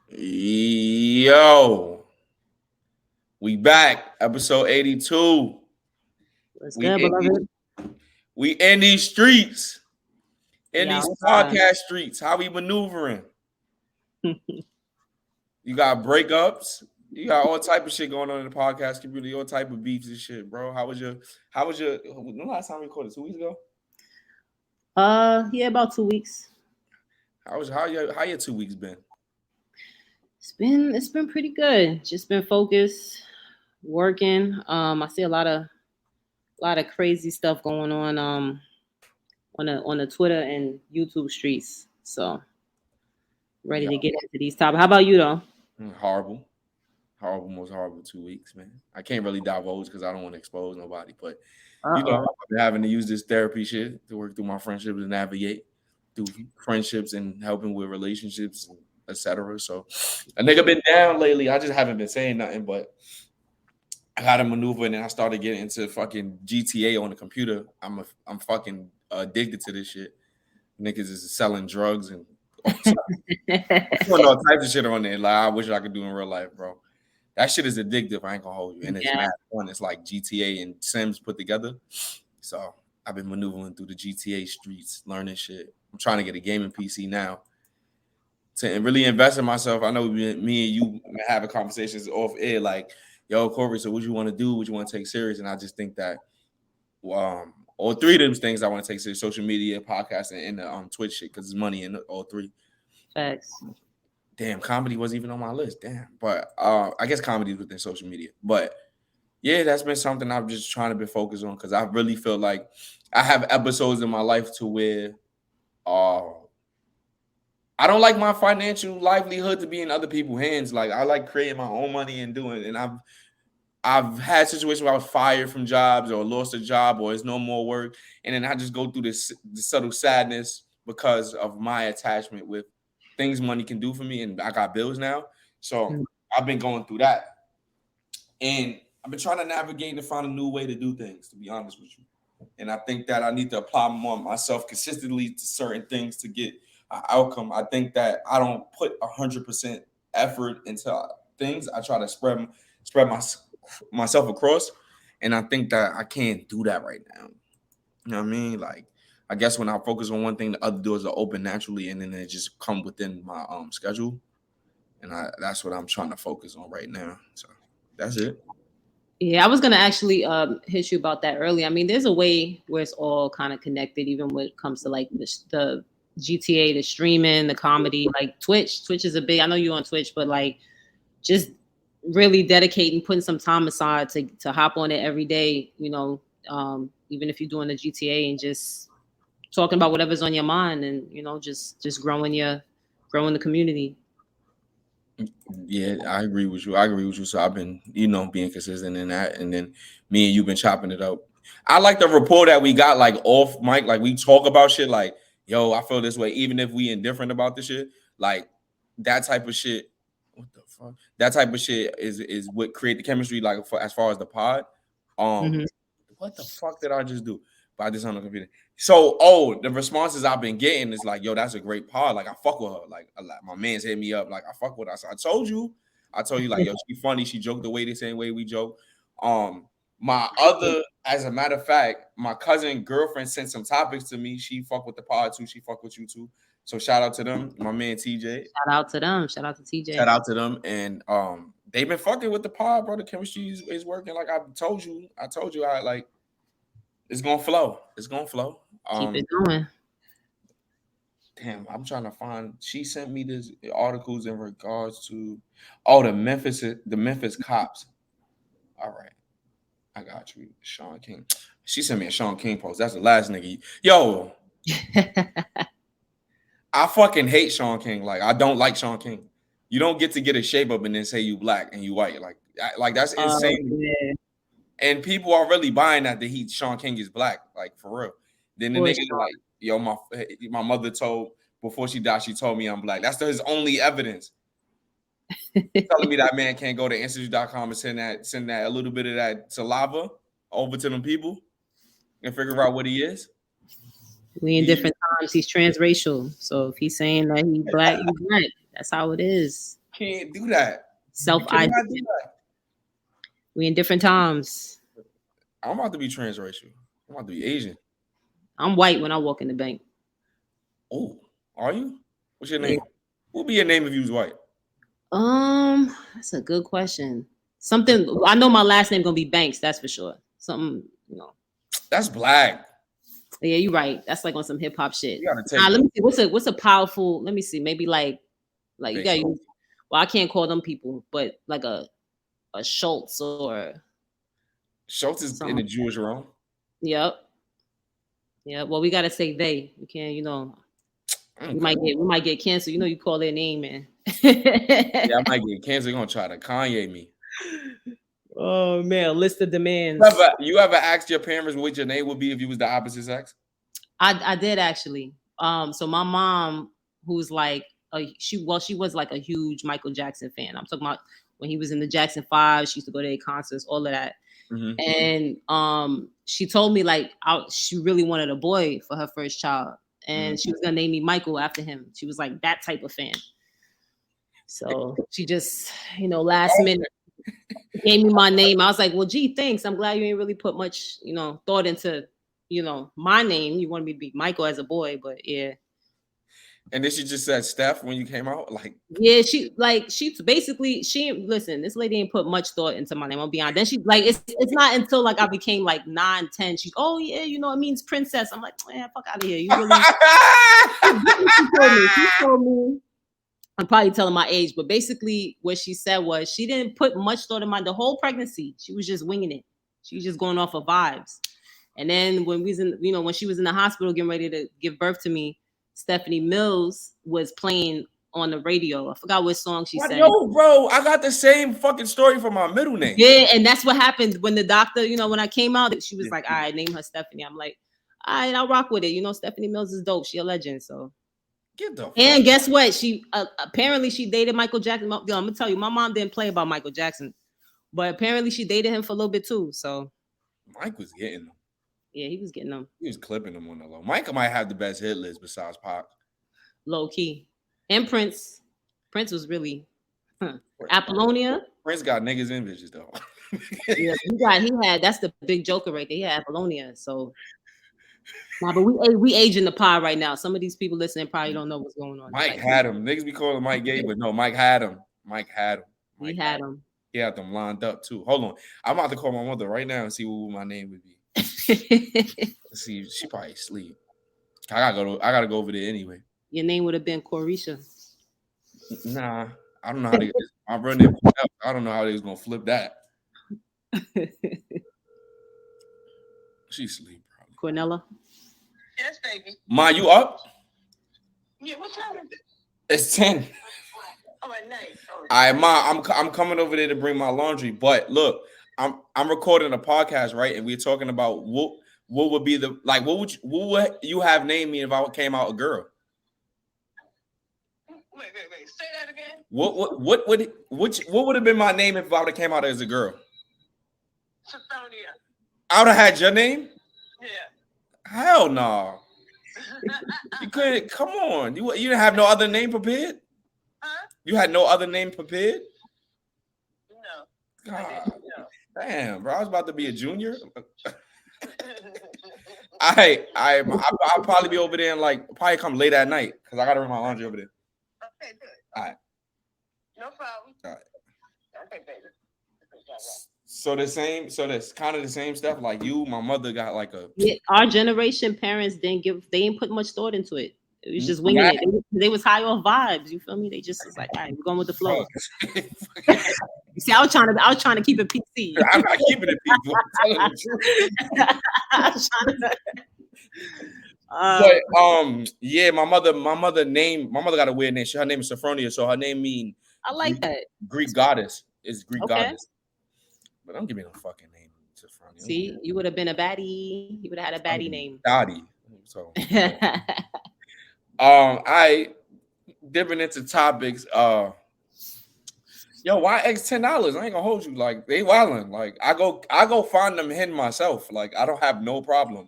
Yo, we back. Episode 82. What's We good, in these, beloved? we in these streets, in We these outside. podcast streets. How we maneuvering? You got breakups. You got all type of shit going on in the podcast community. All type of beefs and shit, bro. How was your? When the last time we recorded? 2 weeks ago. Yeah, about 2 weeks. How your 2 weeks been? It's been pretty good. Just been focused, working. I see a lot of crazy stuff going on the Twitter and YouTube streets. So ready Yeah, to get into these topics. How about you though? horrible. Horrible, most horrible 2 weeks, man. I can't really divulge because I don't want to expose nobody, but Uh-oh. I've been having to use this therapy shit to work through my friendships and navigate through friendships and helping with relationships, etc. So a nigga been down lately. I just haven't been saying nothing, but I got to maneuver, and then I started getting into fucking GTA on the computer. I'm fucking addicted to this shit. Niggas is selling drugs and all doing all types of shit on there. Like I wish I could do in real life, bro. That shit is addictive. I ain't gonna hold you, and it's Yeah. mad fun. It's like GTA and Sims put together. So I've been maneuvering through the GTA streets, learning shit. I'm trying to get a gaming PC now to really invest in myself. I know me and you having conversations off air, like, yo, Corey, so what you want to do? What you want to take serious? And I just think that all three of them things I want to take serious: social media, podcasting, and the Twitch shit, because there's money in all three. Facts. Damn, comedy wasn't even on my list. Damn, but I guess comedy is within social media. But yeah, that's been something I'm just trying to be focused on because I really feel like I have episodes in my life to where uh I don't like my financial livelihood to be in other people's hands. Like I like creating my own money and doing it. And I've had situations where I was fired from jobs or lost a job or it's no more work. And then I just go through this subtle sadness because of my attachment with things money can do for me. And I got bills now. So Mm. I've been going through that. And I've been trying to navigate and find a new way to do things, to be honest with you. And I think that I need to apply more myself consistently to certain things to get an outcome. I think that I don't put 100% effort into things. I try to spread myself across, and I think that I can't do that right now. You know what I mean? Like, I guess when I focus on one thing, the other doors are open naturally, and then they just come within my schedule. And that's what I'm trying to focus on right now. So that's it. Yeah, I was gonna actually hit you about that earlier. I mean, there's a way where it's all kind of connected, even when it comes to like the GTA, the streaming, the comedy, like Twitch. Twitch is a big. I know you're on Twitch, but like just really dedicating, putting some time aside to hop on it every day. Even if you're doing the GTA and just talking about whatever's on your mind, and just growing the community. Yeah, I agree with you. I agree with you. So I've been, being consistent in that, and then me and you been chopping it up. I like the rapport that we got, like off mic, like we talk about shit, like, yo, I feel this way, even if we indifferent about the shit, like that type of shit. What the fuck? That type of shit is what create the chemistry, like for as far as the pod. Um, Hmm. what the fuck did I just do? But I just on the computer. So, the responses I've been getting is like, yo, that's a great pod. Like, I fuck with her. Like, my man's hit me up. Like, I fuck with her. So I told you. Like, yo, she funny. She joked the same way we joke. Um, as a matter of fact, my cousin girlfriend sent some topics to me. She fuck with the pod too. She fuck with you too. So shout out to them. My man TJ. Shout out to them. Shout out to Shout TJ. out to them. And they've been fucking with the pod, bro. The chemistry is working. Like I told you, I like it's gonna flow. It's gonna flow. Keep it going. Damn, I'm trying to find. She sent me this articles in regards to, the Memphis cops. All right, I got you, Sean King. She sent me a Sean King post. That's the last nigga. Yo, I fucking hate Sean King. Like I don't like Sean King. You don't get to get a shape up and then say you black and you white. Like that's insane. Yeah, And people are really buying that he Sean King is black, like for real. Then the for nigga like, yo, my mother told before she died, she told me I'm black. That's his only evidence. Telling me that man can't go to institute.com and send that a little bit of that saliva over to them people and figure out what he is. we in He different times. He's transracial, so if he's saying that he's black, he's black. That's how it is. Can't do that. Self You cannot ID. do that. We in different times. I'm about to be transracial. I'm about to be Asian. I'm white when I walk in the bank. Oh, are you? What's your name? What would be your name if you was white? That's a good question. Something I know my last name gonna be Banks, that's for sure. Something, you know. That's black. Yeah, you're right. That's like on some hip hop shit. You gotta take Let me see. What's a powerful? Let me see. Maybe like you got. Well, I can't call them people, but like a Schultz or Schultz is something. in the Jewish realm. Yep. Yeah. Well, we gotta say they. We can't. You know. Okay. We might get canceled. You know, you call their name, man. Yeah, I might get canceled. They're gonna try to Kanye me. Oh man, list of demands. You ever asked your parents what your name would be if you was the opposite sex? I did actually. So my mom, who's like she was like a huge Michael Jackson fan. I'm talking about when he was in the Jackson 5. She used to go to their concerts, all of that. Mm-hmm. And she told me like she really wanted a boy for her first child, and she was gonna name me Michael after him. She was like that type of fan. So she just, you know, last minute gave me my name. I was like, well, gee, thanks. I'm glad you ain't really put much, you know, thought into, you know, my name. You wanted me to be Michael as a boy, but yeah. And then she just said Steph when you came out, like yeah, she basically listen. This lady ain't put much thought into my name. I'll be honest. Then she like it's not until like I became like 9, 10. She's yeah, you know it means princess. I'm like, man, fuck out of here. You really? She told me. I'm probably telling my age, but basically what she said was she didn't put much thought in the whole pregnancy. She was just winging it. She was just going off of vibes. And then when when she was in the hospital getting ready to give birth to me, Stephanie Mills was playing on the radio. I forgot what song she said. Yo, bro, I got the same fucking story for my middle name. Yeah, and that's what happened when the doctor, when I came out, she was like, all right, name her Stephanie. I'm like, all right, I'll rock with it. Stephanie Mills is dope. She a legend, so. And guess what? She apparently she dated Michael Jackson. I'm gonna tell you, my mom didn't play about Michael Jackson, but apparently she dated him for a little bit too. So Mike was getting them. Yeah, he was getting them. He was clipping them on the low. Mike might have the best hit list besides Pac. Low key. And Prince. Prince was really Apollonia. Prince got niggas in bitches though. Yeah, he had that's the big joker right there. He had Apollonia. So nah, but we aging the pie right now. Some of these people listening probably don't know what's going on. Mike had him. Niggas be calling Mike gay, but no, Mike had him. Mike had him. He had him. He had them lined up too. Hold on. I'm about to call my mother right now and see what my name would be. Let's see. She probably asleep. I gotta go over there anyway. Your name would have been CAREESHA. Nah, I don't know how they. My brother name. I don't know how they was gonna flip that. She sleep probably. Cornella. Yes, baby. Ma, you up? Yeah. What time is it? It's 10. Oh, at night. All right, Ma. I'm coming over there to bring my laundry. But look, I'm recording a podcast, right? And we're talking about what would be the like. What would you have named me if I came out a girl? Wait. Say that again. What would have been my name if I would have came out as a girl? Sophronia. I would have had your name? Yeah. Hell no. You couldn't. Come on. You didn't have no other name prepared? Huh? You had no other name prepared? No. God. Damn, bro. I was about to be a junior. I'll probably be over there and probably come late at night because I gotta bring my laundry over there. Okay, good. All right. No problem. All right. Okay, baby. So that's kind of the same stuff. Like my mother got like a. Yeah, our generation parents they didn't put much thought into it. It was just winging it. They was high off vibes. You feel me? They just was like, all right, we're going with the flow. You see, I was trying to keep it PC. I'm not keeping it PC. But yeah, my mother got a weird name. Her name is Sophronia, so her name means I like that. Greek goddess. It's Greek goddess. But don't give me no fucking name, Sophronia. See, you would have been a baddie. You would have had a baddie name. Dottie. So I dipping into topics. Yo, why X $10? I ain't gonna hold you. Like they wildin'. Like I go find them hen myself. Like I don't have no problem.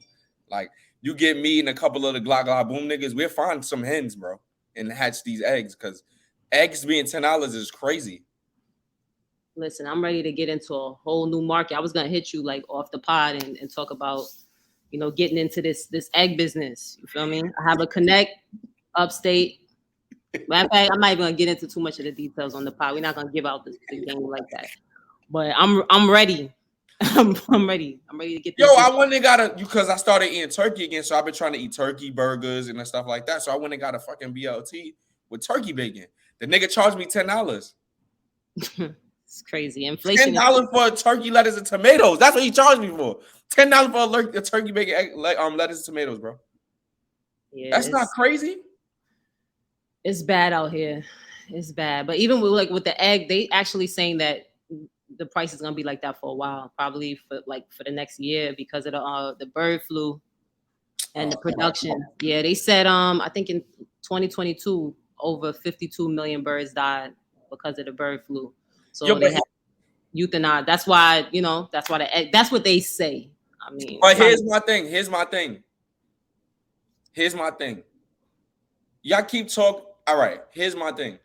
Like you get me and a couple of the Glock Boom niggas, we'll find some hens, bro, and hatch these eggs because Eggs being $10 is crazy. Listen, I'm ready to get into a whole new market. I was gonna hit you like off the pod and talk about, you know, getting into this egg business. You feel me? I have a connect upstate. Matter of fact, I'm not even gonna get into too much of the details on the pod. We're not gonna give out the game like that. But I'm ready. I'm ready. I'm ready to get this. Yo, I went and got a because I started eating turkey again, so I've been trying to eat turkey burgers and stuff like that. So I went and got a fucking BLT with turkey bacon. The nigga charged me $10. It's crazy. Inflation. $10 for turkey, lettuce, and tomatoes. That's what he charged me for. $10 for a turkey bacon, lettuce, and tomatoes, bro. Yeah, that's not crazy. It's bad out here. It's bad. But even with the egg, they actually saying that the price is gonna be like that for a while, probably for the next year because of the bird flu and the production. Yeah, they said I think in 2022 over 52 million birds died because of the bird flu. So they have euthanized. That's why the egg. That's what they say. I mean, but here's my thing. Y'all keep talking. All right, here's my thing.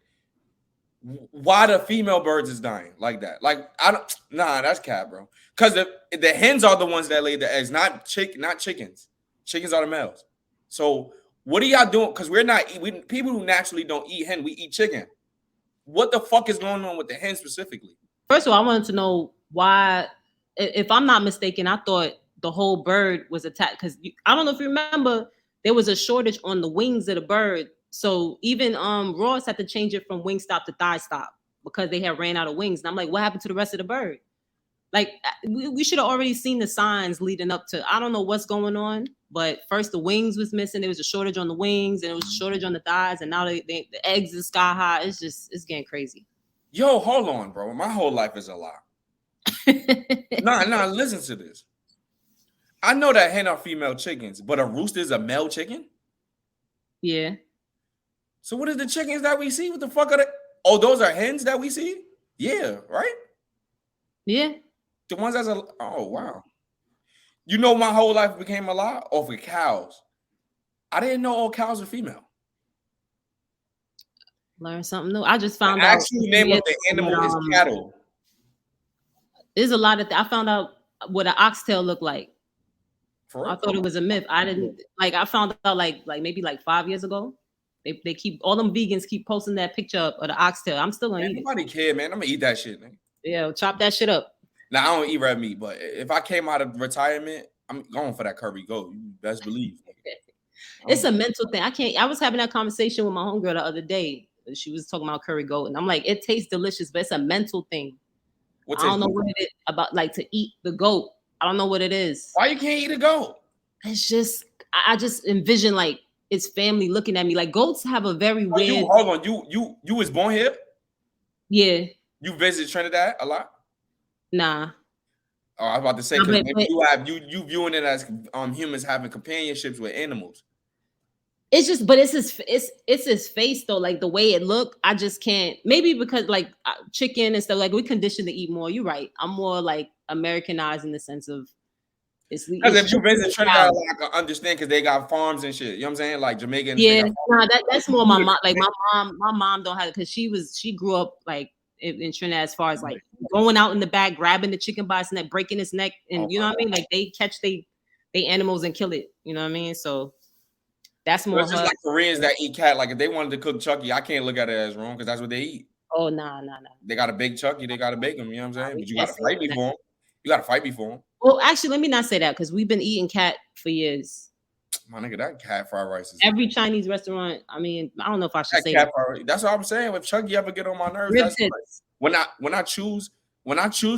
Why the female birds is dying like that? Like that's cap, bro. Because the hens are the ones that lay the eggs, not chickens. Chickens are the males. So what are y'all doing? Because people who naturally don't eat hen, we eat chicken. What the fuck is going on with the hen specifically? First of all, I wanted to know why. If I'm not mistaken, I thought the whole bird was attacked because I don't know if you remember, there was a shortage on the wings of the bird. So even Ross had to change it from wing stop to thigh stop because they had ran out of wings. And I'm like, what happened to the rest of the bird? Like we should have already seen the signs leading up to. I don't know what's going on, but first the wings was missing. There was a shortage on the wings, and it was a shortage on the thighs, and now the eggs is sky high. It's getting crazy. Yo, hold on, bro. My whole life is a lie. Nah, listen to this. I know that hen are female chickens, but a rooster is a male chicken? Yeah. So what is the chickens that we see? What the fuck are they? Oh, those are hens that we see? Yeah, right? Yeah. The ones that's oh, wow. You know my whole life became a lie? Off of cows. I didn't know all cows are female. Learn something new. I just found the out. Actual name of the animal is cattle. There's a lot of I found out what an oxtail looked like. I thought it was a myth. I didn't I found out like maybe 5 years ago. They keep all them vegans keep posting that picture of the oxtail. I'm still gonna eat it. Nobody care, man. I'm gonna eat that shit, man. Yeah, chop that shit up. Now I don't eat red meat, but if I came out of retirement, I'm going for that curry goat. You best believe. It's a mental thing. I was having that conversation with my homegirl the other day. She was talking about curry goat, and I'm like, it tastes delicious, but it's a mental thing. I don't know what it is about to eat the goat. I don't know what it is. Why you can't eat a goat? It's just I just envision its family looking at me. Like goats have a very weird. Hold on, you was born here? Yeah. You visit Trinidad a lot? Nah. Oh, I was about to say because you viewing it as humans having companionships with animals. It's just, but it's his face though, like the way it looked. I just can't. Maybe because chicken and stuff, we conditioned to eat more. You're right. I'm more Americanized in the sense of it's. Because if you visit Trinidad, I can understand because they got farms and shit. You know what I'm saying? Like Jamaican. Yeah, nah, that's more my mom. Like my mom don't have it because she grew up in Trinidad as far as going out in the back, grabbing the chicken by its neck, breaking its neck, and you know what I mean. They catch they animals and kill it. You know what I mean? So. That's more. It's just like Koreans that eat cat. Like if they wanted to cook Chucky, I can't look at it as wrong because that's what they eat. Oh nah. They got to bake Chucky. They got to bake him. You know what I'm saying? But you got to fight before him. You got to fight before him. Well, actually, let me not say that because we've been eating cat for years. My nigga, that cat fried rice is every Chinese restaurant. I mean, I don't know if I should say cat fried rice. That's what I'm saying. If Chucky ever get on my nerves, that's when I choose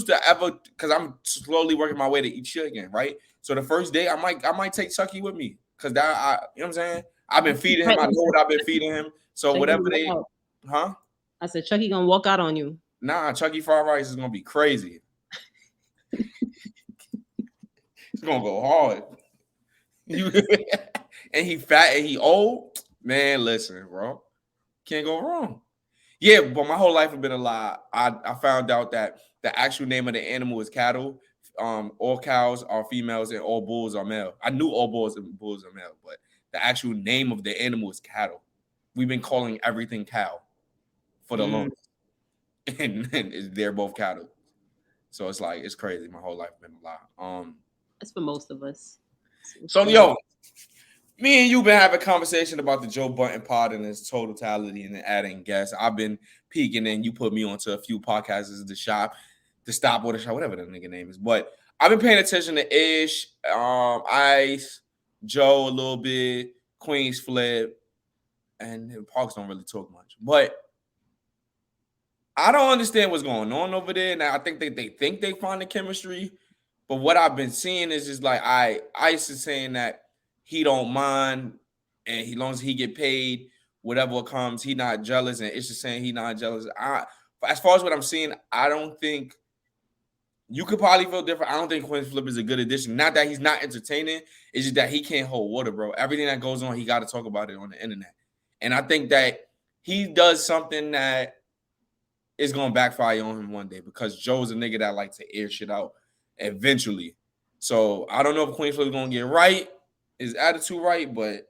to ever because I'm slowly working my way to eat chicken, right? So the first day I might take Chucky with me. Cause you know what I'm saying? I've been feeding him. I know what I've been feeding him. So Chucky whatever they, I said Chucky gonna walk out on you. Nah, Chucky fried rice is gonna be crazy. It's gonna go hard. And he fat and he old. Man, listen, bro, can't go wrong. Yeah, but my whole life has been a lie. I found out that the actual name of the animal is cattle. All cows are females and all bulls are male. I knew all bulls are male, but the actual name of the animal is cattle. We've been calling everything cow for the longest. And they're both cattle. So it's like, it's crazy. My whole life been a lie. That's for most of us. So yo, me and you been having a conversation about the Joe Budden pod and its totality and adding guests. I've been peeking and you put me onto a few podcasts, the stop or the shop, whatever the nigga name is. But I've been paying attention to Ish, Ice, Joe a little bit, Queen's Flip, and the Parks don't really talk much. But I don't understand what's going on over there. Now I think they think they find the chemistry, but what I've been seeing is just like Ice is saying that he don't mind, and as long as he get paid, whatever comes, he not jealous, and it's just saying he not jealous. As far as what I'm seeing, I don't think you could probably feel different. I don't think Queen's Flip is a good addition. Not that he's not entertaining, it's just that he can't hold water, bro. Everything that goes on, he got to talk about it on the internet, and I think that he does something that is gonna backfire on him one day because Joe's a nigga that likes to air shit out eventually. So I don't know if Queen's Flip is gonna get right, his attitude right, but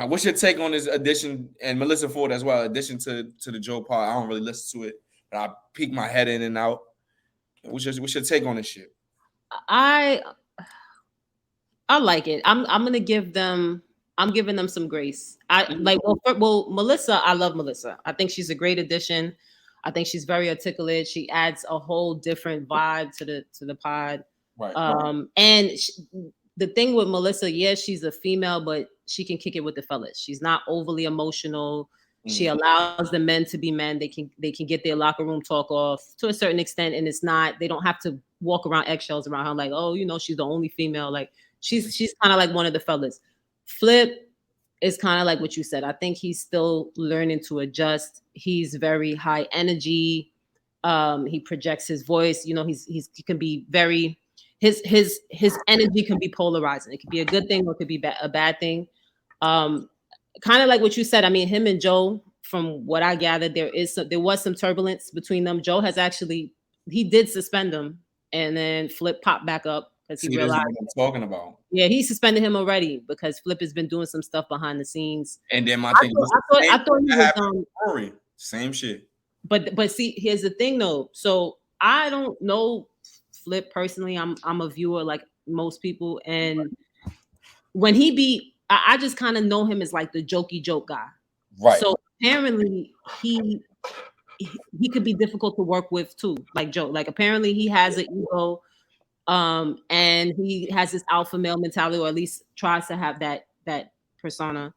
what's your take on this addition, and Melissa Ford as well, addition to the Joe pod? I don't really listen to it, but I peek my head in and out. What's your take on this shit? I like it. I'm giving them some grace. Melissa, I love Melissa. I think she's a great addition. I think she's very articulate. She adds a whole different vibe to the pod. Right. And the thing with Melissa, yes, she's a female, but she can kick it with the fellas. She's not overly emotional. She allows the men to be men. They can get their locker room talk off to a certain extent, and they don't have to walk around eggshells around her like, oh, she's the only female. Like she's kind of like one of the fellas. Flip is kind of like what you said. I think he's still learning to adjust. He's very high energy. He projects his voice. He can be very his energy can be polarizing. It could be a good thing or it could be a bad thing. Kind of like what you said. I mean, him and Joe, from what I gathered, there was some turbulence between them. Joe he did suspend him, and then Flip popped back up because he realized what I'm talking about. Yeah, he suspended him already because Flip has been doing some stuff behind the scenes. And then my thing I thought he was Rory, same shit. But see, here's the thing though. So I don't know Flip personally. I'm a viewer like most people, and when I just kind of know him as like the jokey joke guy. Right. So apparently he could be difficult to work with too, like Joe. Like apparently he has an ego, and he has this alpha male mentality, or at least tries to have that persona.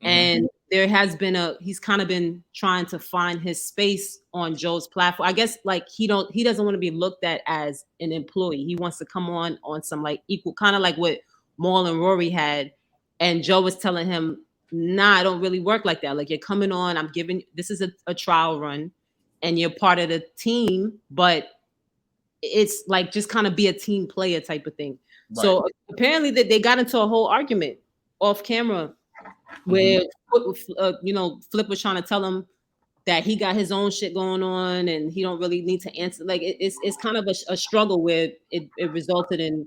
And there has been he's kind of been trying to find his space on Joe's platform. I guess like he doesn't want to be looked at as an employee. He wants to come on some like equal, kind of like what Maul and Rory had. And Joe was telling him, nah, I don't really work like that. Like you're coming on, this is a trial run and you're part of the team, but it's like, just kind of be a team player type of thing. Right. So apparently they got into a whole argument off camera where, Flip was trying to tell him that he got his own shit going on and he don't really need to answer. Like it's kind of a struggle where it resulted in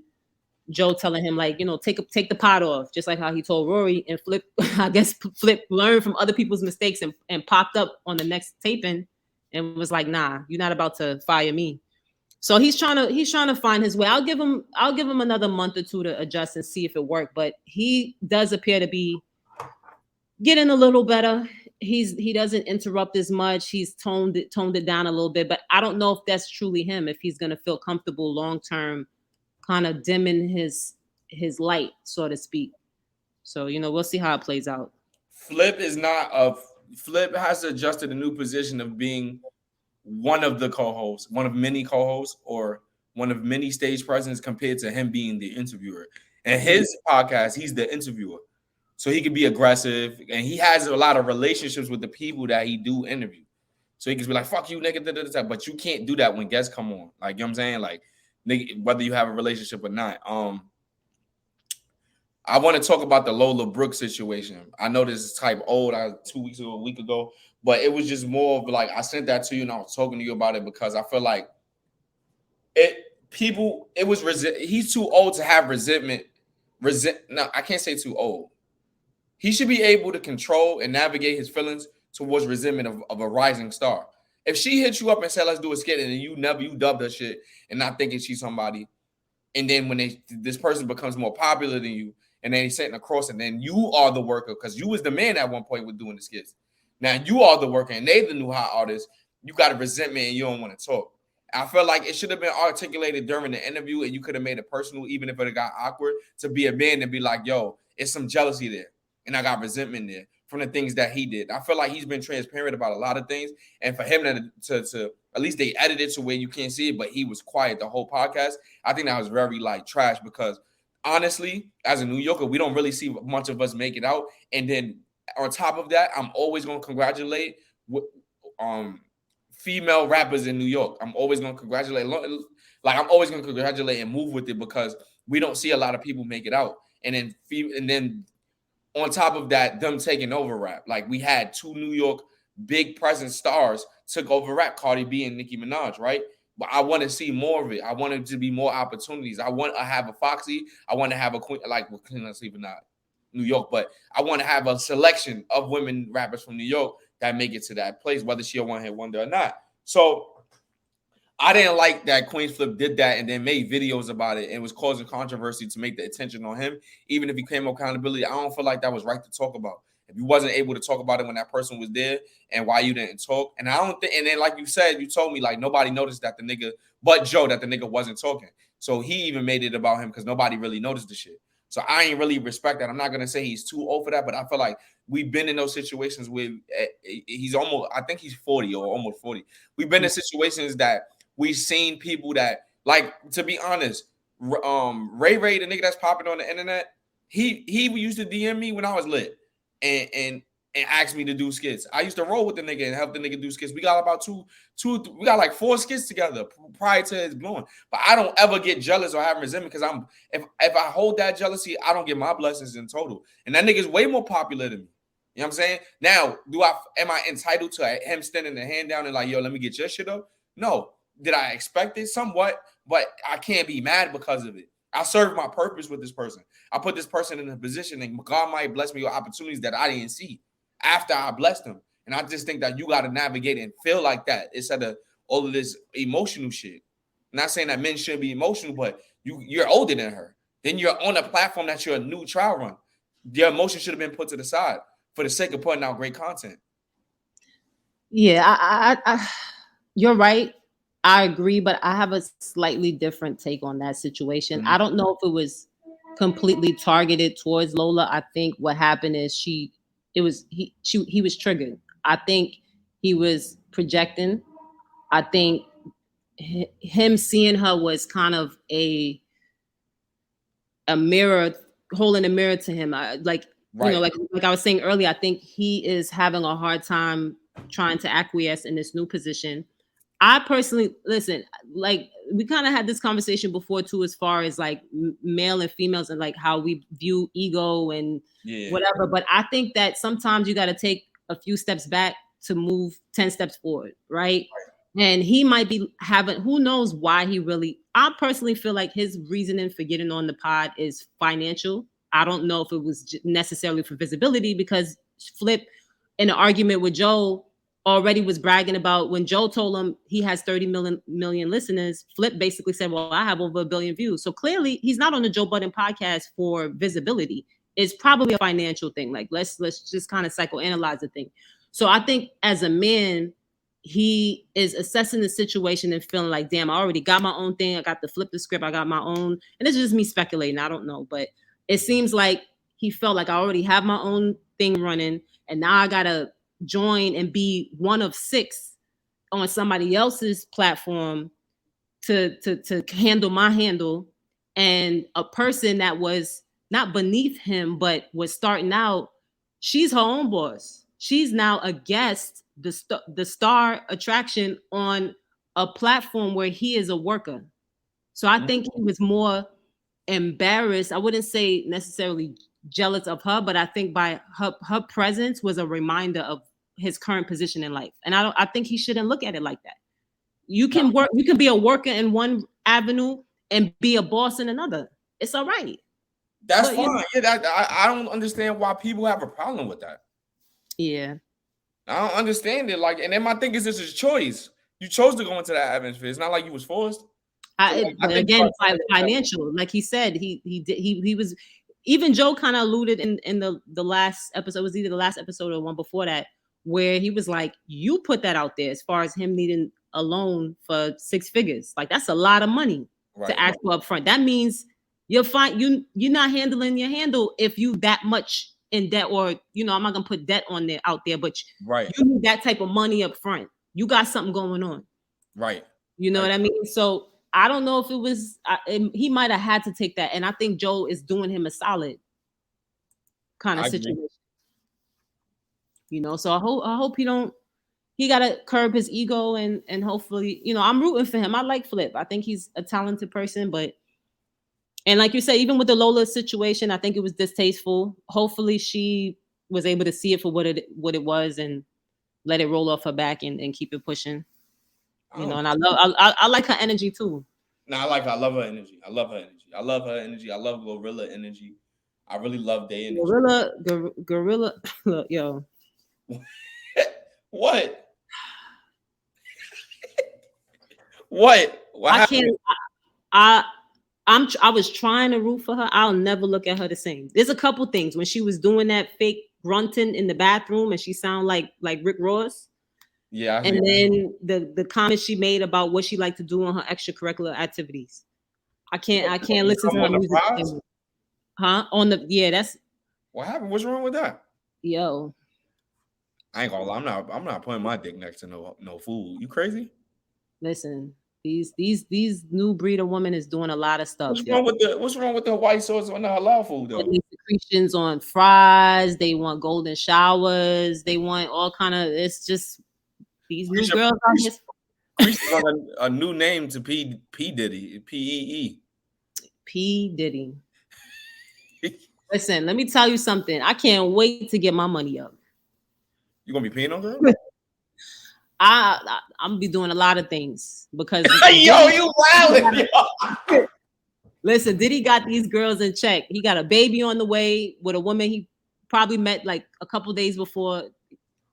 Joe telling him like, take the pot off, just like how he told Rory. And Flip, I guess Flip learned from other people's mistakes and popped up on the next taping and was like, nah, you're not about to fire me. So he's trying to find his way. I'll give him another month or two to adjust and see if it worked. But he does appear to be getting a little better. He doesn't interrupt as much. He's toned it down a little bit. But I don't know if that's truly him, if he's gonna feel comfortable long term, kind of dimming his light, so to speak. So we'll see how it plays out. Flip has to adjust to the new position of being one of the co-hosts, one of many co-hosts, or one of many stage presence compared to him being the interviewer. And his podcast, he's the interviewer. So he can be aggressive, and he has a lot of relationships with the people that he do interview. So he can be like, fuck you, nigga, but you can't do that when guests come on. Like, you know what I'm saying? Like, nigga, whether you have a relationship or not. I want to talk about the Lola Brooke situation. I know this is type old, 2 weeks ago, a week ago, but it was just more of like, I sent that to you and I was talking to you about it because I feel like he's too old to have resentment. No, I can't say too old. He should be able to control and navigate his feelings towards resentment of a rising star. If she hit you up and said, let's do a skit, and then you dubbed her shit and not thinking she's somebody, and then when this person becomes more popular than you, and then he's sitting across, and then you are the worker, because you was the man at one point with doing the skits. Now you are the worker, and they the new hot artist. You got a resentment, and you don't want to talk. I feel like it should have been articulated during the interview, and you could have made it personal, even if it got awkward, to be a man and be like, yo, it's some jealousy there, and I got resentment there from the things that he did. I feel like he's been transparent about a lot of things, and for him to at least they edited it to where you can't see it, but he was quiet the whole podcast. I think that was very like trash, because honestly, as a New Yorker, we don't really see much of us make it out. And then on top of that, I'm always going to congratulate female rappers in New York. I'm always going to congratulate, like I'm always going to congratulate and move with it, because we don't see a lot of people make it out. And then on top of that, them taking over rap. Like we had two New York big present stars took over rap, Cardi B and Nicki Minaj, right? But I want to see more of it. I want it to be more opportunities. I want to have a Foxy. I want to have a Queen, like, well, let's even not New York, but I want to have a selection of women rappers from New York that make it to that place, whether she a one-hit wonder or not. So I didn't like that Queens Flip did that and then made videos about it and was causing controversy to make the attention on him. Even if he claimed accountability, I don't feel like that was right to talk about. If you wasn't able to talk about it when that person was there and why you didn't talk. And I don't think, and then like you said, you told me like nobody noticed that the nigga, but Joe, that the nigga wasn't talking. So he even made it about him because nobody really noticed the shit. So I ain't really respect that. I'm not going to say he's too old for that, but I feel like we've been in those situations where he's almost, I think he's 40 or almost 40. We've been in situations that we've seen people that, like, to be honest, Ray, the nigga that's popping on the internet, he used to DM me when I was lit and asked me to do skits. I used to roll with the nigga and help the nigga do skits. We got about we got like 4 skits together prior to his blowing. But I don't ever get jealous or have resentment because if I hold that jealousy, I don't get my blessings in total. And that nigga's way more popular than me. You know what I'm saying? Now, am I entitled to him standing the hand down and like, yo, let me get your shit up? No. Did I expect it? Somewhat, but I can't be mad because of it. I serve my purpose with this person. I put this person in a position and God might bless me with opportunities that I didn't see after I blessed them. And I just think that you got to navigate and feel like that instead of all of this emotional shit. I'm not saying that men shouldn't be emotional, but you're older than her. Then you're on a platform that you're a new trial run. Your emotion should have been put to the side for the sake of putting out great content. Yeah, I you're right. I agree, but I have a slightly different take on that situation. Mm-hmm. I don't know if it was completely targeted towards Lola. I think what happened is he was triggered. I think he was projecting. I think him seeing her was kind of a mirror, holding a mirror to him. Like I was saying earlier, I think he is having a hard time trying to acquiesce in this new position. I personally, listen, like we kind of had this conversation before too, as far as like male and females and like how we view ego and whatever. But I think that sometimes you got to take a few steps back to move 10 steps forward, right? And he might be having, who knows why I personally feel like his reasoning for getting on the pod is financial. I don't know if it was necessarily for visibility, because Flip in an argument with Joe already was bragging about when Joe told him he has 30 million listeners. Flip basically said, well, I have over 1 billion views. So clearly he's not on the Joe Budden podcast for visibility. It's probably a financial thing. Like let's just kind of psychoanalyze the thing. So I think as a man, he is assessing the situation and feeling like, damn, I already got my own thing. I got to flip the script. I got my own. And it's just me speculating. I don't know. But it seems like he felt like I already have my own thing running. And now I got to join and be one of 6 on somebody else's platform to handle my handle. And a person that was not beneath him, but was starting out, she's her own boss. She's now a guest, the star attraction on a platform where he is a worker. So I think he was more embarrassed. I wouldn't say necessarily jealous of her, but I think by her presence was a reminder of his current position in life. And I think he shouldn't look at it like that. You can work, you can be a worker in one avenue and be a boss in another. It's all right. That's fine. I don't understand why people have a problem with that. Yeah. I don't understand it. Like, and then my thing is, this is choice. You chose to go into that atmosphere. It's not like you was forced. So, like, But again, financial, like he said, he was. Even Joe kind of alluded in the last episode. It was either the last episode or one before that, where he was like, "You put that out there as far as him needing a loan for 6 figures. Like that's a lot of money to ask for up front. That means you're fine. You're not handling your handle if you that much in debt, or I'm not gonna put debt on there out there, but you need that type of money up front. You got something going on, right? You know what I mean? So I don't know if it was he might have had to take that, and I think Joe is doing him a solid kind of situation. So I hope he gotta curb his ego and hopefully, I'm rooting for him. I like Flip. I think he's a talented person, and like you said, even with the Lola situation, I think it was distasteful. Hopefully she was able to see it for what it was and let it roll off her back and keep it pushing. And I like her energy too. No, I love her energy. I love her energy. I love gorilla energy. I really love their energy. Gorilla, look, yo. What? What? I can't. I was trying to root for her. I'll never look at her the same. There's a couple things when she was doing that fake grunting in the bathroom and she sounded like Rick Ross. Yeah. And then the comments she made about what she liked to do on her extracurricular activities. I can't listen to her music. Huh? That's what happened. What's wrong with that? Yo. I ain't gonna lie. I'm not putting my dick next to no food. You crazy? Listen, these new breed of women is doing a lot of stuff. What's wrong with the white sauce on the halal food though? Secretions on fries. They want golden showers. They want all kind of. It's just these new girls out here. CAREESHA's on a new name to P Diddy. P Diddy. Listen, let me tell you something. I can't wait to get my money up. You gonna be peeing on girl? I'm gonna be doing a lot of things because yo, you wildin'. Listen, Diddy got these girls in check. He got a baby on the way with a woman he probably met like a couple days before.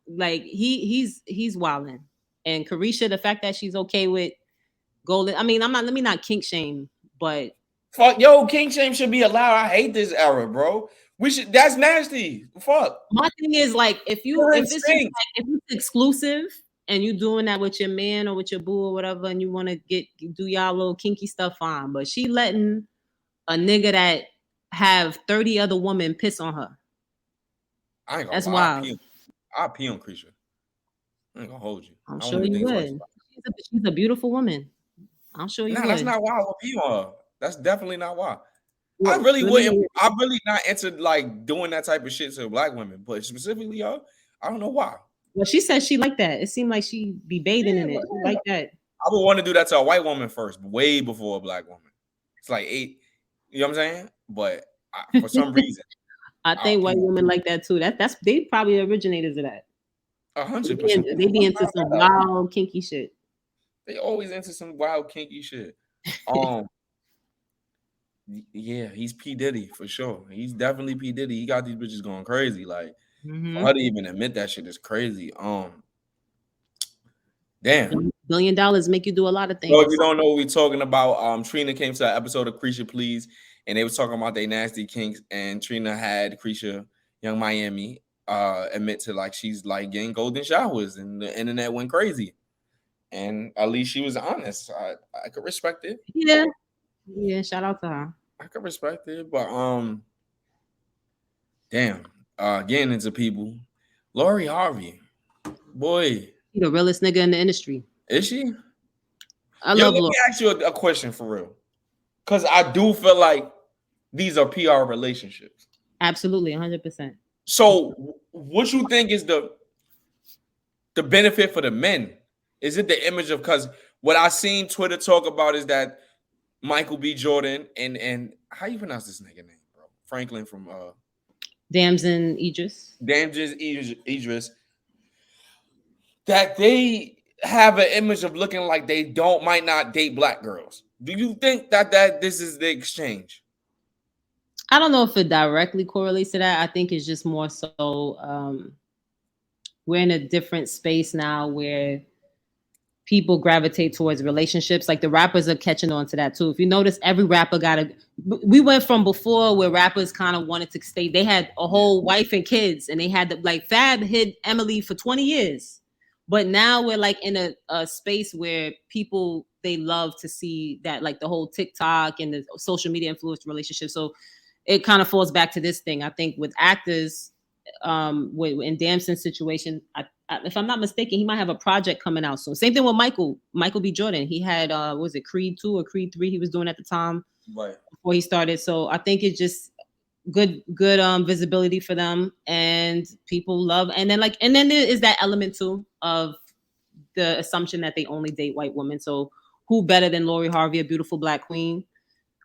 Like he's wilding. And CAREESHA, the fact that she's okay with golden. I mean, let me not kink shame, but fuck, yo, kink shame should be allowed. I hate this era, bro. That's nasty. Fuck. My thing is like if it's exclusive and you doing that with your man or with your boo or whatever, and you want to do y'all little kinky stuff, fine. But she letting a nigga that have 30 other women piss on her. I ain't gonna That's wild. I'll pee on CAREESHA. I ain't gonna hold you. I'm sure you would. She's a beautiful woman. I'm sure you would. That's not why I would pee on her. That's definitely not why. I really wouldn't. I'm really not into like doing that type of shit to black women, but specifically, y'all, I don't know why. Well, she said she liked that. It seemed like she be bathing in it. She like that. I would want to do that to a white woman first, way before a black woman. It's like 8. You know what I'm saying? But for some reason, I think white women like that too. They probably originators of that. 100%. They be into some wild kinky shit. They always into some wild kinky shit. Yeah, he's P Diddy for sure. He's definitely P Diddy. He got these bitches going crazy. Like for her to even admit that shit is crazy. Damn. $1 billion make you do a lot of things. So if you don't know what we're talking about, Trina came to an episode of CAREESHA Please, and they was talking about their nasty kinks, and Trina had CAREESHA, Young Miami, admit to like she's like getting golden showers, and the internet went crazy. And at least she was honest. I could respect it. Yeah, shout out to her. I could respect it, but damn. Getting into people. Lori Harvey, boy. She the realest nigga in the industry. Is she? I love Lori. Let me ask you a question for real. Because I do feel like these are PR relationships. Absolutely, 100%. So what you think is the benefit for the men? Is it the image of, because what I seen Twitter talk about is that Michael B. Jordan and how you pronounce this nigga name, bro? Franklin from Damson Idris. Idris. That they have an image of looking like they might not date black girls. Do you think that this is the exchange? I don't know if it directly correlates to that. I think it's just more so we're in a different space now where people gravitate towards relationships. Like the rappers are catching on to that too. If you notice, every rapper we went from before where rappers kind of wanted to stay. They had a whole wife and kids, and they had like Fab hid Emily for 20 years. But now we're like in a space where people, they love to see that, like the whole TikTok and the social media influenced relationship. So it kind of falls back to this thing. I think with actors, in Damson's situation, if I'm not mistaken, he might have a project coming out soon. Same thing with Michael B. Jordan. He had what was it, Creed 2 or Creed 3 he was doing at the time, right, before he started. So I think it's just good visibility for them, and people love. And then there is that element too of the assumption that they only date white women. So who better than Lori Harvey, a beautiful black queen,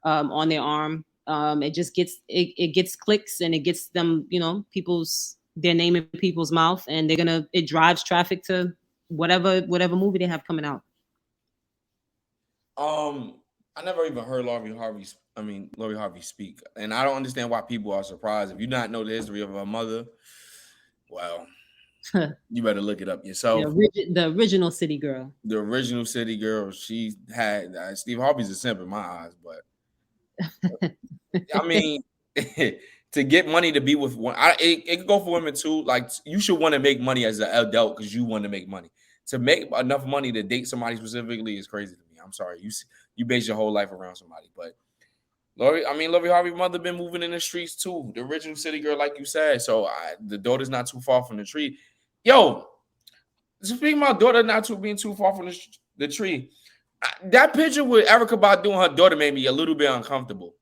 on their arm? It just gets it gets clicks, and it gets them, their name in people's mouth, and it drives traffic to whatever movie they have coming out. I never even heard Lori Harvey speak, and I don't understand why people are surprised. If you not know the history of her mother, well, you better look it up yourself. The original City Girl. The original City Girl. She had Steve Harvey's a simp in my eyes, but I mean, to get money to be with one, it could go for women too. Like, you should want to make money as an adult because you want to make money. To make enough money to date somebody specifically is crazy to me. I'm sorry, you base your whole life around somebody. But Lori Harvey's mother been moving in the streets too. The original City Girl, like you said. So the daughter's not too far from the tree. Yo, speaking of my daughter being too far from the tree, that picture with Erykah Badu and her daughter made me a little bit uncomfortable.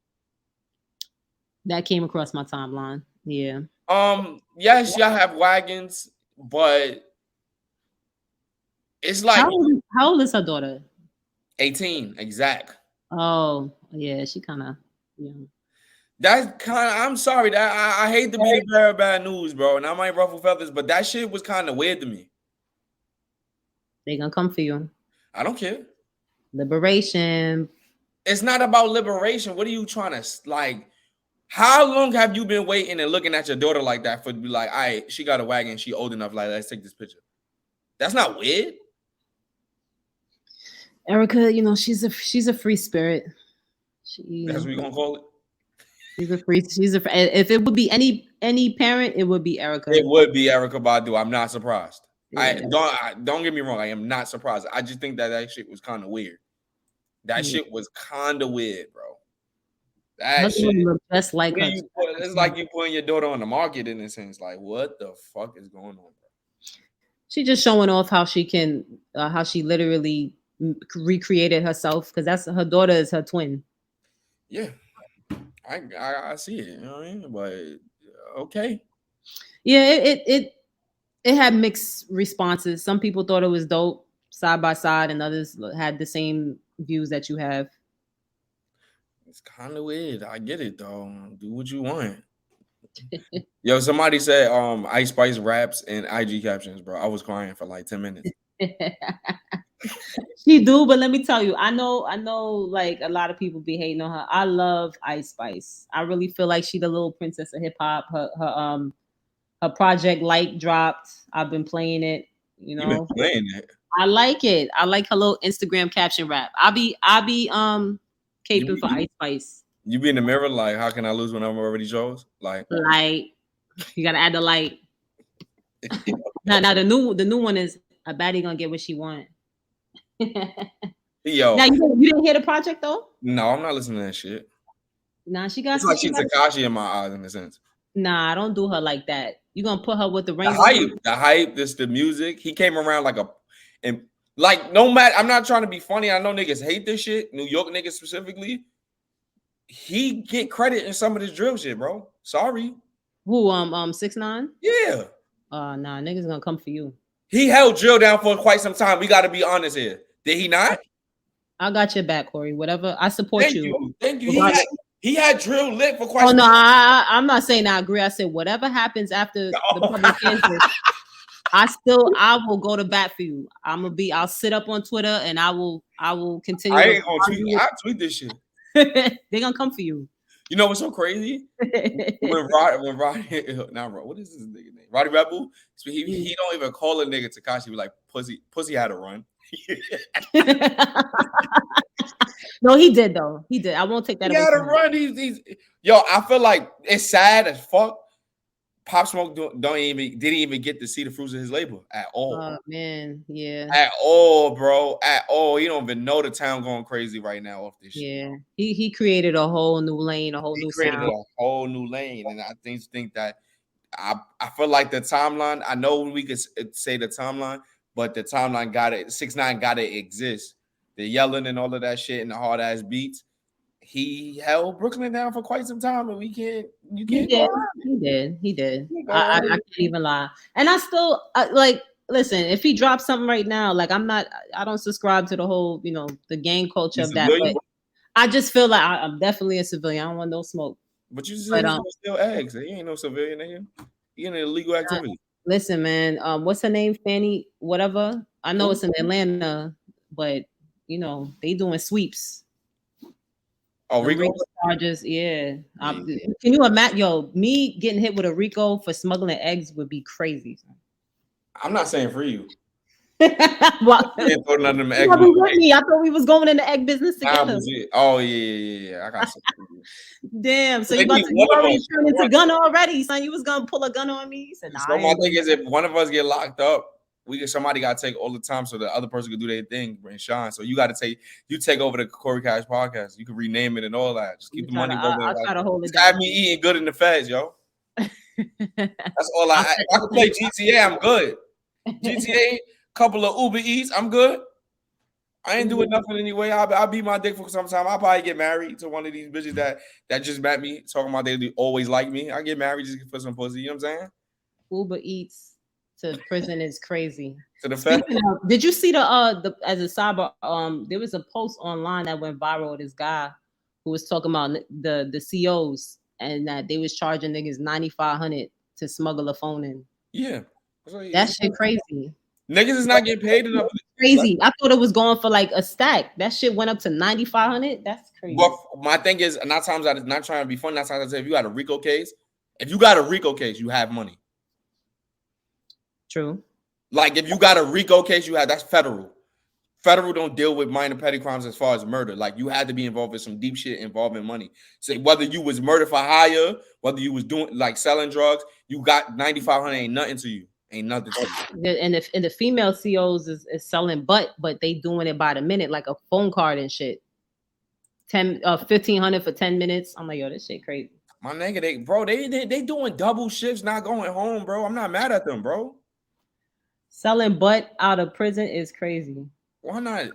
That came across my timeline. Yeah. Yes, y'all have wagons, but it's like, how old is her daughter? 18, exact. Oh, yeah, she kind of young. That's kind of, I'm sorry, that I hate to be the bearer of bad news, bro, and I might ruffle feathers, but that shit was kind of weird to me. They gonna come for you. I don't care. Liberation. It's not about liberation. What are you trying to, like, how long have you been waiting and looking at your daughter like that for to be like, all right, she got a wagon, she old enough, like, let's take this picture? That's not weird. Erykah, she's a free spirit. That's what we gonna call it. If it would be any parent, it would be Erykah. It would be Erykah Badu. I'm not surprised. Yeah. Don't get me wrong. I am not surprised. I just think that shit was kind of weird. That shit was kind of weird, bro. That shit look just like her. It's like you putting your daughter on the market in a sense. Like, what the fuck is going on, bro? She just showing off how she can, how she literally recreated herself, because that's her daughter is her twin. Yeah, I see it. You know what I mean? But okay. Yeah, it had mixed responses. Some people thought it was dope side by side, and others had the same views that you have. It's kind of weird. I get it though. Do what you want. Yo, somebody said Ice Spice raps and IG captions, bro. I was crying for like 10 minutes. She do, but let me tell you, I know like a lot of people be hating on her. I love Ice Spice. I really feel like she the little princess of hip hop. Her project Light dropped. I've been playing it, You been playing it. I like it. I like her little Instagram caption rap. I be caping for Ice Spice. You be in the mirror like, how can I lose when I'm already chose? Like, you gotta add the light. Now the new one is a baddie gonna get what she want. Yo, now you didn't hear the project though? No, I'm not listening to that shit. Nah, she got. It's like she's Takashi in my eyes in a sense. Nah, I don't do her like that. You gonna put her with the rainbow? The hype, the music. He came around no matter. I'm not trying to be funny. I know niggas hate this shit. New York niggas specifically. He get credit in some of this drill shit, bro. Sorry. Who? 6ix9ine? Yeah. Nah, niggas gonna come for you. He held drill down for quite some time. We got to be honest here. Did he not? I got your back, Corey. Whatever. I support you. Thank you. He had drill lit for quite some time. Oh, no, I'm not saying I agree. I said whatever happens after the public interest, I will go to bat for you. I'll sit up on Twitter and I will continue. I ain't gonna tweet. I tweet this shit. They're gonna come for you. You know what's so crazy? When not Rod, what is this nigga name? Roddy Rebel. So he don't even call a nigga Tekashi. Be like pussy had to run. No, he did though. He did. I won't take that He away had to from him. run. Yo, I feel like it's sad as fuck. Pop Smoke didn't even get to see the fruits of his labor at all. Oh man, yeah. At all, bro. At all. You don't even know the town going crazy right now off this shit. Yeah. He created a whole new lane, a whole new Created sound. a whole new lane. And I think that I feel like the timeline, I know we could say the timeline, but the timeline got it. 6ix9ine got to exist. The yelling and all of that shit and the hard ass beats. He held Brooklyn down for quite some time, and you can't. He did. I can't even lie. And I still like. Listen, if he drops something right now, like I don't subscribe to the whole, the gang culture of that. But I just feel like I'm definitely a civilian. I don't want no smoke. But you just said you steal eggs. You ain't no civilian in here. You in an illegal activity. Listen, man. What's her name? Fanny, whatever. I know it's in Atlanta, but they doing sweeps. Oh, RICO charges, yeah. Can you imagine? Yo, me getting hit with a RICO for smuggling eggs would be crazy. I'm not saying for you. Well, you ain't throwing none of them eggs. I thought we was going in the egg business together. Oh yeah. I got something. Damn. So you already turned into gun already, son. You was gonna pull a gun on me. He said, nah, so my thing is, if one of us get locked up, somebody got to take all the time so the other person can do their thing and shine. So you got to take over the Corey Cash podcast. You can rename it and all that. Just keep the money. I'll try to hold it down. Have me eating good in the feds, yo. That's all I can play GTA. I'm good. GTA, couple of Uber Eats, I'm good. I ain't doing nothing anyway. I'll beat my dick for some time. I'll probably get married to one of these bitches that just met me, talking about they always like me. I get married just for some pussy. You know what I'm saying? Uber Eats to prison is crazy. To the fact. Did you see the as a cyber there was a post online that went viral of this guy who was talking about the COs and that they was charging niggas $9,500 to smuggle a phone in. Yeah. That shit crazy. Niggas is not getting paid enough. Crazy. I thought it was going for like a stack. That shit went up to $9,500. That's crazy. But my thing is, not times I not trying to be funny. Not times I say if you got a RICO case, you have money. True. Like if you got a RICO case, that's federal. Federal don't deal with minor petty crimes as far as murder. Like you had to be involved with some deep shit involving money. So whether you was murder for hire, whether you was doing like selling drugs, you got $9,500 ain't nothing to you. Ain't nothing to you. And the female COs is selling but they doing it by the minute, like a phone card and shit. $1,500 for 10 minutes. I'm like, yo, this shit crazy. My nigga, they doing double shifts, not going home, bro. I'm not mad at them, bro. Selling butt out of prison is crazy. Why not?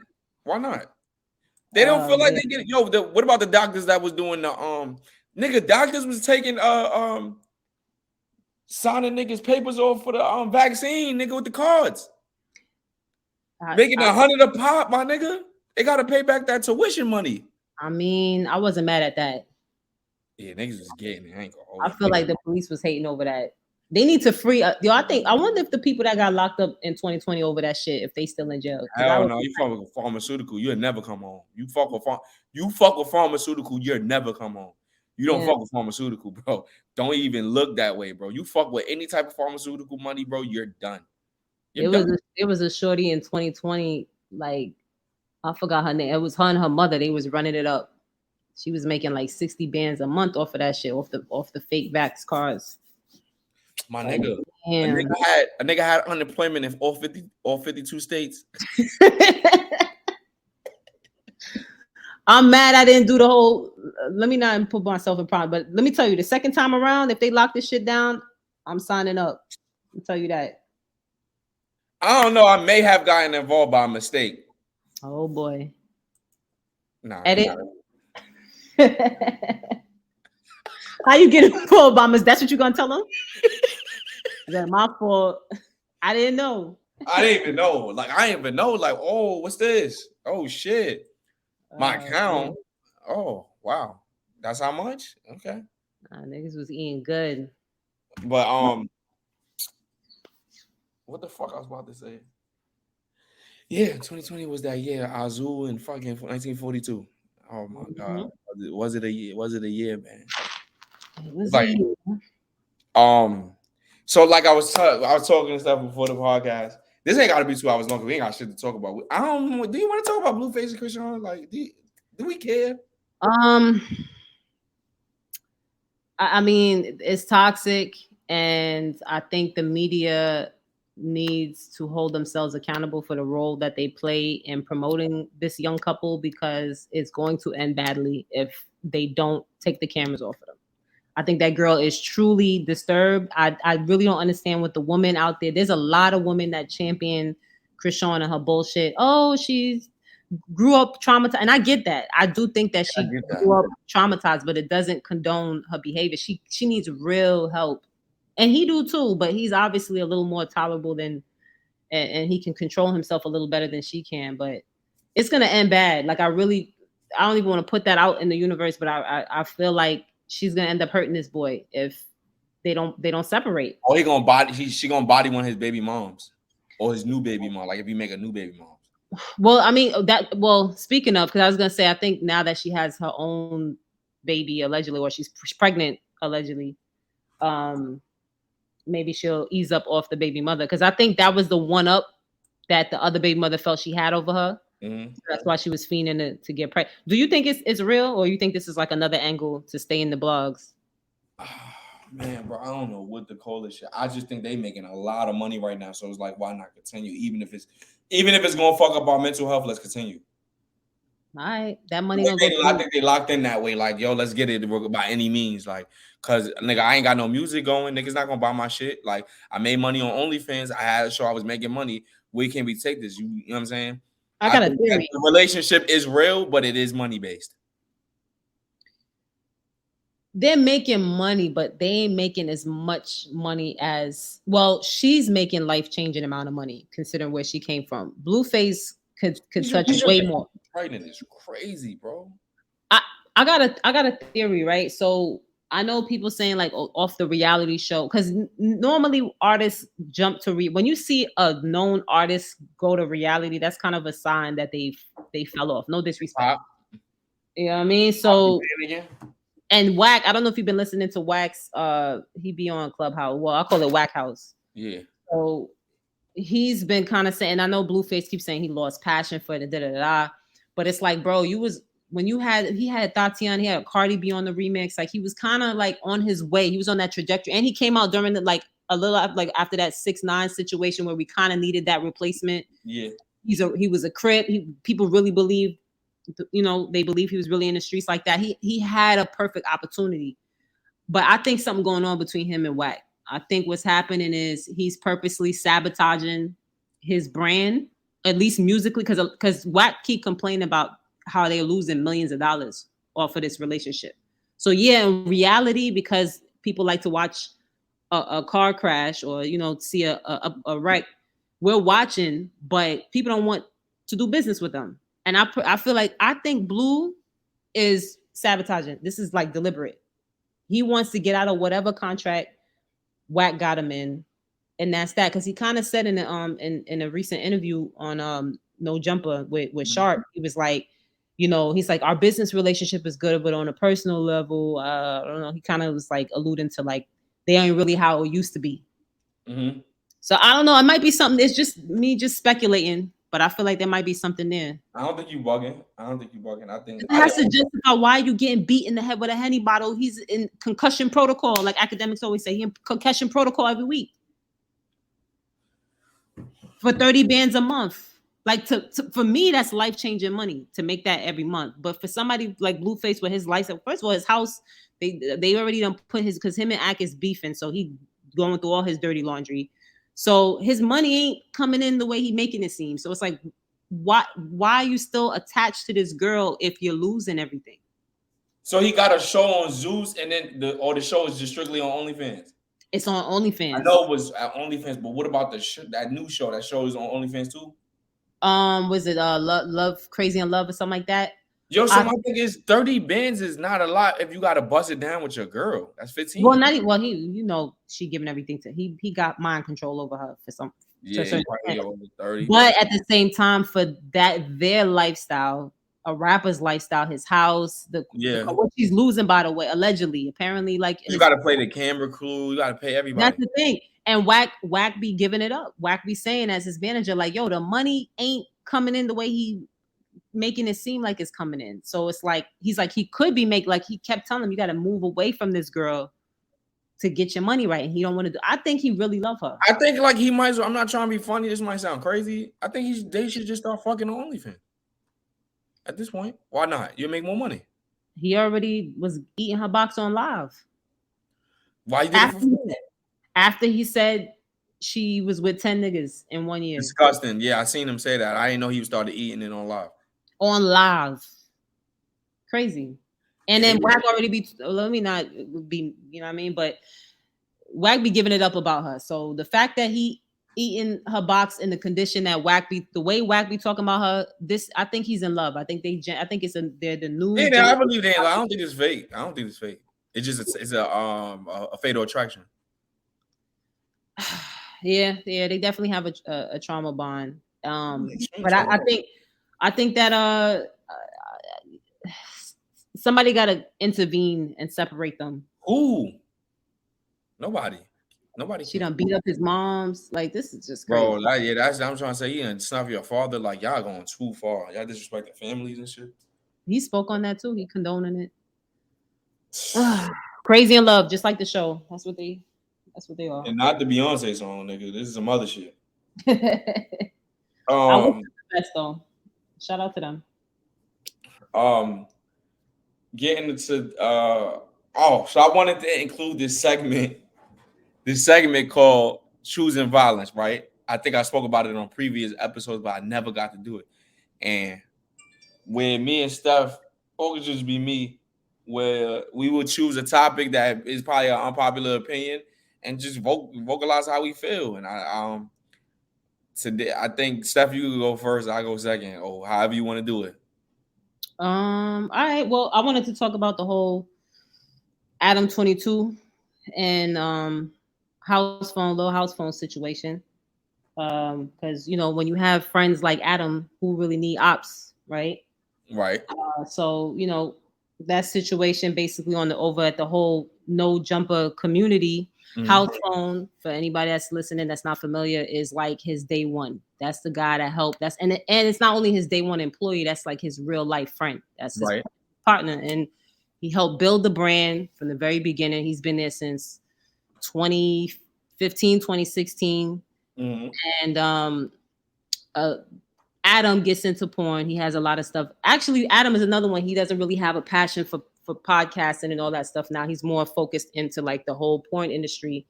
They don't feel like they get what about the doctors that was doing the nigga? Doctors was taking signing niggas papers off for the vaccine, nigga, with the cards. Making $100 a pop, my nigga. They gotta pay back that tuition money. I mean, I wasn't mad at that. Yeah, niggas was getting it. I feel like the police was hating over that. They need to free up. Yo, I wonder if the people that got locked up in 2020 over that shit, if they still in jail. Hell no, you fuck with pharmaceutical, you'll never come home. You fuck with pharmaceutical, you'll never come home. You don't fuck with pharmaceutical, bro. Don't even look that way, bro. You fuck with any type of pharmaceutical money, bro, you're done. It was a shorty in 2020, like I forgot her name. It was her and her mother. They was running it up. She was making like 60 bands a month off of that shit, off the fake vax cards. My nigga, a nigga had unemployment in all 52 states. I'm mad I didn't do the whole. Let me not put myself in problem, but let me tell you, the second time around, if they lock this shit down, I'm signing up. I'll tell you that. I don't know. I may have gotten involved by mistake. Oh boy. Nah. Edit. How you get involved by mistake? That's what you're gonna tell them? That my fault. I didn't know. I didn't even know. Like I didn't even know. Like, oh, what's this? Oh shit. My account. Yeah. Oh wow. That's how much? Okay. Niggas was eating good. But what the fuck I was about to say? Yeah, 2020 was that year. Azul and fucking 1942. Oh my God. Was it a year? Was it a year, man? It was Like, so like I was talking and stuff before the podcast. This ain't got to be 2 hours long. We ain't got shit to talk about. I don't know. Do you want to talk about Blueface and Christian? Like, do we care? I mean, it's toxic, and I think the media needs to hold themselves accountable for the role that they play in promoting this young couple, because it's going to end badly if they don't take the cameras off of them. I think that girl is truly disturbed. I really don't understand what the woman out there. There's a lot of women that champion Krishan and her bullshit. Oh, she's grew up traumatized, and I get that. I do think that she grew up traumatized, but it doesn't condone her behavior. She needs real help, and he do too. But he's obviously a little more tolerable than, and he can control himself a little better than she can. But it's gonna end bad. Like I don't even want to put that out in the universe, but I feel like she's gonna end up hurting this boy if they don't separate. Oh, she gonna body one of his baby moms or his new baby mom. Like if you make a new baby mom. Well, I mean speaking of, because I was gonna say, I think now that she has her own baby allegedly, or she's pregnant allegedly, maybe she'll ease up off the baby mother, because I think that was the one up that the other baby mother felt she had over her. Mm-hmm. So that's why she was fiending to get pregnant. Do you think it's real, or you think this is like another angle to stay in the blogs? Man, bro, I don't know what to call this shit. I just think they making a lot of money right now, so it's like, why not continue? Even if it's gonna fuck up our mental health, let's continue. All right, that money. I think they locked in that way. Like, yo, let's get it by any means. Like, cause nigga, I ain't got no music going. Niggas not gonna buy my shit. Like, I made money on OnlyFans. I had a show. I was making money. Where can we take this? You know what I'm saying? I got a theory. The relationship is real, but it is money based. They're making money, but they ain't making as much money as, well, she's making life-changing amount of money considering where she came from. Blueface could touch way more. Pregnant is crazy, bro. I got a theory, right? So I know people saying like off the reality show, because normally artists jump to when you see a known artist go to reality, that's kind of a sign that they fell off. No disrespect. You know what I mean? So. And Wack, I don't know if you've been listening to Wack's, he be on Clubhouse. Well, I call it Wack House. Yeah. So he's been kind of saying, I know Blueface keeps saying he lost passion for it, but it's like, bro, he had Tatiana, he had Cardi B on the remix. Like he was kind of like on his way. He was on that trajectory, and he came out during a little like after that 6ix9ine situation where we kind of needed that replacement. Yeah. He was a Crip. People really believed. You know, they believe he was really in the streets like that. He had a perfect opportunity, but I think something going on between him and Wack. I think what's happening is he's purposely sabotaging his brand, at least musically, because Wack keep complaining about how they're losing millions of dollars off of this relationship. So yeah, in reality, because people like to watch a car crash or see a wreck, we're watching, but people don't want to do business with them. And I think Blue is sabotaging. This is like deliberate. He wants to get out of whatever contract Wack got him in, and that's that. Because he kind of said in a recent interview on No Jumper with Sharp, he was like, he's like, our business relationship is good, but on a personal level, I don't know. He kind of was like alluding to like they ain't really how it used to be. Mm-hmm. So I don't know. It might be something. It's just me just speculating. But I feel like there might be something there. I don't think you bugging. I think it has to justify why you getting beat in the head with a Henny bottle. He's in concussion protocol, like academics always say. He in concussion protocol every week for 30 bands a month. Like for me, that's life-changing money to make that every month. But for somebody like Blueface with his license, first of all, his house, they already done put because him and Ak is beefing, so he going through all his dirty laundry. So his money ain't coming in the way he making it seem. So it's like, why are you still attached to this girl if you're losing everything? So he got a show on Zeus, and then the show is just strictly on OnlyFans. It's on OnlyFans. I know it was at OnlyFans, but what about that new show? That show is on OnlyFans too. Was it Love Crazy in Love or something like that? Yo, so my thing is 30 bands is not a lot if you got to bust it down with your girl. That's 15. Well, he she giving everything to he got mind control over her for some. Yeah, to 30. But at the same time, for their lifestyle, a rapper's lifestyle, his house, what she's losing, by the way, allegedly, apparently, like you got to play the camera crew, you got to pay everybody. That's the thing. And Wack be giving it up. Wack be saying as his manager, like, yo, the money ain't coming in the way he making it seem like it's coming in. So it's like he's like he could be like he kept telling him, you got to move away from this girl to get your money right, and he don't want to do. I think he really love her. I think like he might as well. I'm not trying to be funny. This might sound crazy. I think they should just start fucking on OnlyFans. At this point, why not? You make more money. He already was eating her box on live. Why you did it for free? After he said she was with 10 niggas in 1 year. Disgusting. Yeah, I seen him say that. I didn't know he started eating it on live. On live. Crazy. And then Wack already be, let me not be, you know what I mean? But Wack be giving it up about her. So the fact that he eating her box in the condition that the way Wack be talking about her, I think he's in love. I think they're the new. Yeah, I believe they. I don't think it's fake. I don't think it's fake. It's just it's a fatal attraction. Yeah, they definitely have a trauma bond. But I think that somebody got to intervene and separate them. Ooh, nobody. She done beat up his moms. Like, this is just crazy. Bro, that's I'm trying to say. You snuff your father. Like, y'all going too far. Y'all disrespect the families and shit. He spoke on that too. He condoning it. Crazy in Love, just like the show. That's what they are. And not the Beyonce song, nigga. This is some other shit. I wish the best though. Shout out to them. Getting into so I wanted to include this segment called Choosing Violence, right? I think I spoke about it on previous episodes, but I never got to do it. And when me and Steph, or it just be me, where we would choose a topic that is probably an unpopular opinion and just vocalize how we feel. And today I think Steph, you can go first, I go second, or however you want to do it. All right. Well, I wanted to talk about the whole Adam 22 and Lil House Phone situation. Because when you have friends like Adam who really need ops, right? Right. So that situation basically over at the whole no jumper community. Mm-hmm. House Phone, for anybody that's listening that's not familiar, is like his day one. That's the guy that helped. And it's not only his day one employee, that's like his real life friend. That's his partner. And he helped build the brand from the very beginning. He's been there since 2015, 2016. Mm-hmm. And Adam gets into porn. He has a lot of stuff. Actually, Adam is another one. He doesn't really have a passion for podcasting and all that stuff now. He's more focused into like the whole porn industry.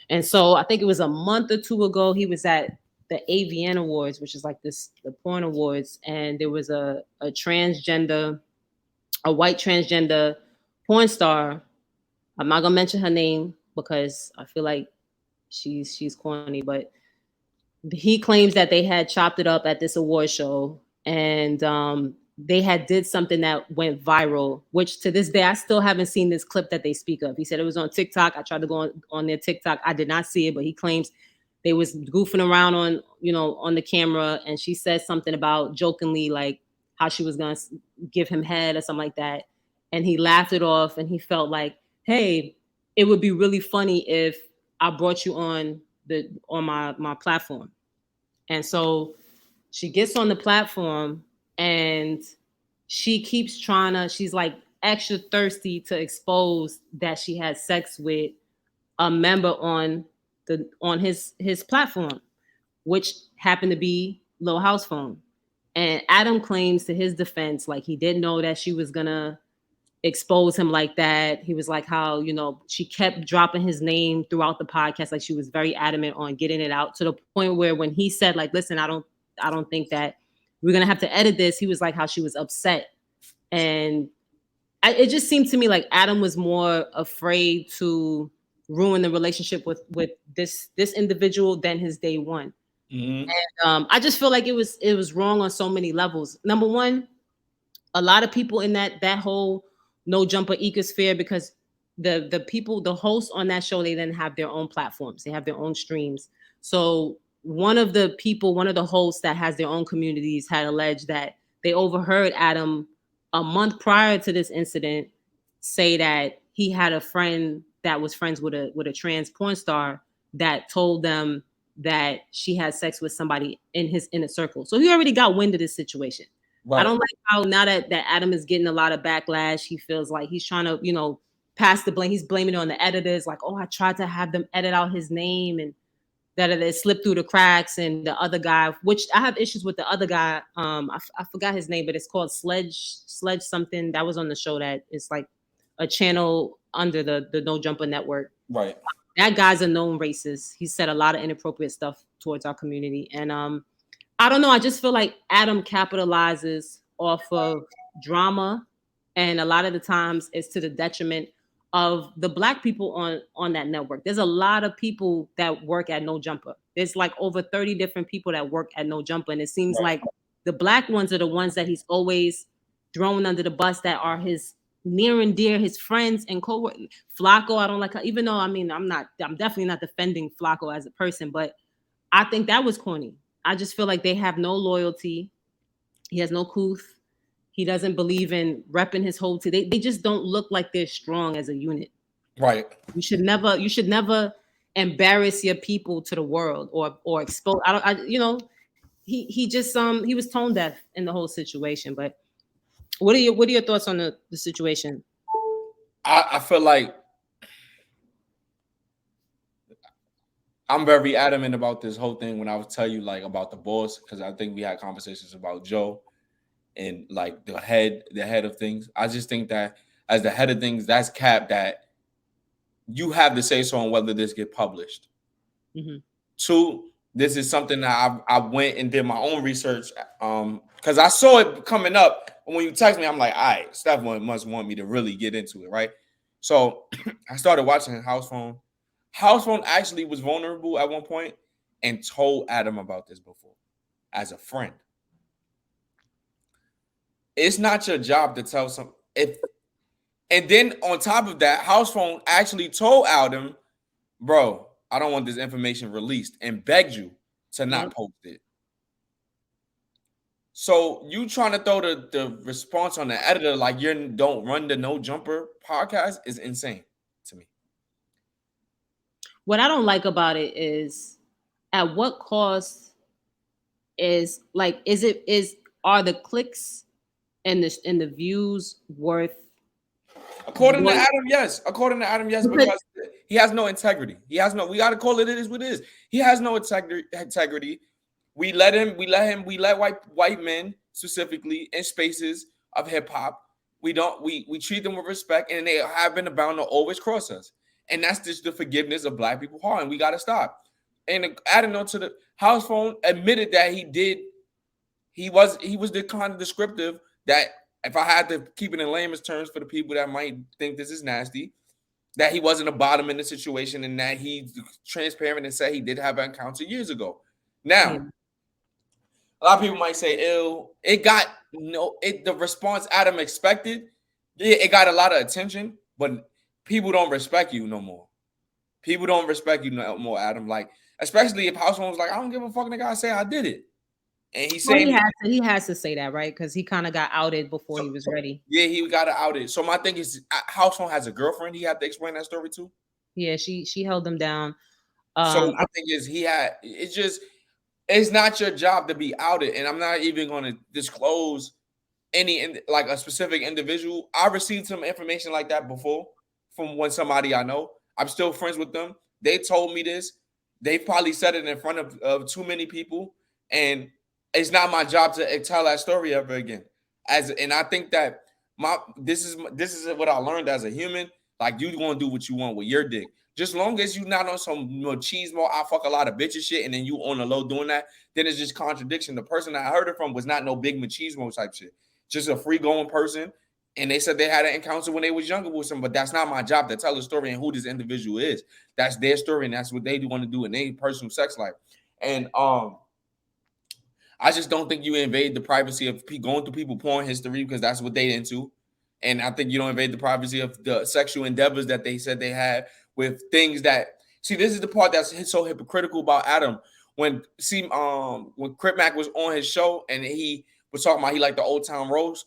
And so I think it was a month or two ago, he was at the AVN Awards, which is like the porn awards. And there was a white transgender porn star. I'm not gonna mention her name because I feel like she's corny, but he claims that they had chopped it up at this award show, and they had did something that went viral, which to this day I still haven't seen this clip that they speak of. He said it was on TikTok. I tried to go on their TikTok. I did not see it, but he claims they was goofing around on the camera, and she said something about jokingly like how she was gonna give him head or something like that, and he laughed it off, and he felt like, hey, it would be really funny if I brought you on my platform. And so she gets on the platform and she keeps she's like extra thirsty to expose that she had sex with a member on his platform, which happened to be Lil House Phone. And Adam claims to his defense, like he didn't know that she was gonna expose him like that. He was like how, she kept dropping his name throughout the podcast. Like she was very adamant on getting it out to the point where when he said like, listen, I don't think that we're going to have to edit this. He was like how she was upset. And it just seemed to me like Adam was more afraid to ruin the relationship with this individual than his day one. Mm-hmm. And I just feel like it was wrong on so many levels. Number one, a lot of people in that whole no jumper ecosphere, because the hosts on that show, they then have their own platforms. They have their own streams. So one of the hosts that has their own communities had alleged that they overheard Adam a month prior to this incident say that he had a friend that was friends with a trans porn star that told them that she had sex with somebody in his inner circle. So he already got wind of this situation. Right. I don't like how now that Adam is getting a lot of backlash, he feels like he's trying to, pass the blame. He's blaming it on the editors, like, oh, I tried to have them edit out his name and that it slipped through the cracks. And the other guy, which I have issues with the other guy, I forgot his name, but it's called Sledge something. That was on the show that is like a channel under the No Jumper Network. Right. That guy's a known racist. He said a lot of inappropriate stuff towards our community. And I don't know. I just feel like Adam capitalizes off of drama. And a lot of the times it's to the detriment of the Black people on that network. There's a lot of people that work at No Jumper. There's like over 30 different people that work at No Jumper. And it seems like the Black ones are the ones that he's always throwing under the bus, that are his near and dear, his friends and co-workers. Flacco, I don't like, even though, I'm definitely not defending Flacco as a person, but I think that was corny. I just feel like they have no loyalty. He has no couth. He doesn't believe in repping his whole team. They just don't look like they're strong as a unit. Right. You should never embarrass your people to the world or expose. He was tone deaf in the whole situation. But what are your thoughts on the situation? I feel like I'm very adamant about this whole thing when I was telling you like about the boss, because I think we had conversations about Joe and like the head of things. I just think that as the head of things, that's cap that you have to say so on whether this get published. Mm-hmm. Two, this is something that I went and did my own research because I saw it coming up. And when you text me, I'm like, all right, Steph must want me to really get into it, right? So I started watching House Phone. House Phone actually was vulnerable at one point and told Adam about this before as a friend. It's not your job to tell some. And then on top of that, House Phone actually told Adam, bro, I don't want this information released, and begged you to not post it. So you trying to throw the response on the editor like you don't run the No Jumper podcast is insane to me. What I don't like about it is at what cost are the clicks and the views worth? According to Adam, yes. Because he has no integrity. We got to call it what it is. He has no integrity. We let white men specifically in spaces of hip hop. We treat them with respect, and they have been bound to always cross us. And that's just the forgiveness of Black people heart, and we got to stop. And adding on to the House Phone admitted that he was the kind of descriptive that, if I had to keep it in layman's terms for the people that might think this is nasty, that he wasn't a bottom in the situation and that he's transparent and said he did have an encounter years ago. Now, a lot of people might say, ew, the response Adam expected, it got a lot of attention, but people don't respect you no more. People don't respect you no more, Adam. Like, especially if House Phone was like, I don't give a fuck, nigga, I say I did it. And he said he has to say that, right? Because he kind of got outed before he was ready. Yeah, he got outed. So my thing is, House Phone has a girlfriend. He had to explain that story too. Yeah, she held him down. So my thing is, it's not your job to be outed, and I'm not even going to disclose like a specific individual. I received some information like that before from somebody I know. I'm still friends with them. They told me this. They probably said it in front of too many people, and it's not my job to tell that story ever again. And I think that this is what I learned as a human. Like, you gonna do what you want with your dick. Just long as you not on some machismo, I fuck a lot of bitches shit, and then you on the low doing that, then it's just contradiction. The person I heard it from was not no big machismo type shit. Just a free going person. And they said they had an encounter when they was younger with someone, but that's not my job to tell the story and who this individual is. That's their story, and that's what they want to do in their personal sex life. And I just don't think you invade the privacy of going through people's porn history, because that's what they into. And I think you don't invade the privacy of the sexual endeavors that they said they had with things that, see, this is the part that's so hypocritical about Adam. When Crip Mac was on his show and he was talking about he liked the Old Town Road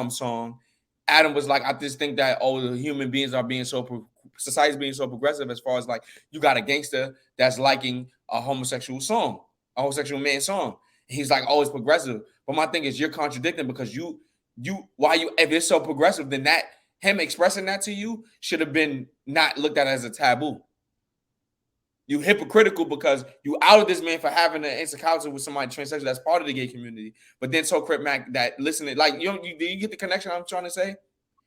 song. Adam was like, I just think that the human beings are being society's being so progressive as far as like you got a gangster that's liking a homosexual song, a homosexual man song. He's like, oh, it's progressive. But my thing is, you're contradicting because if it's so progressive, then that him expressing that to you should have been not looked at as a taboo. You hypocritical because you outed this man for having an encounter with somebody transsexual that's part of the gay community, but then so Crip Mac that listening, like do you get the connection I'm trying to say?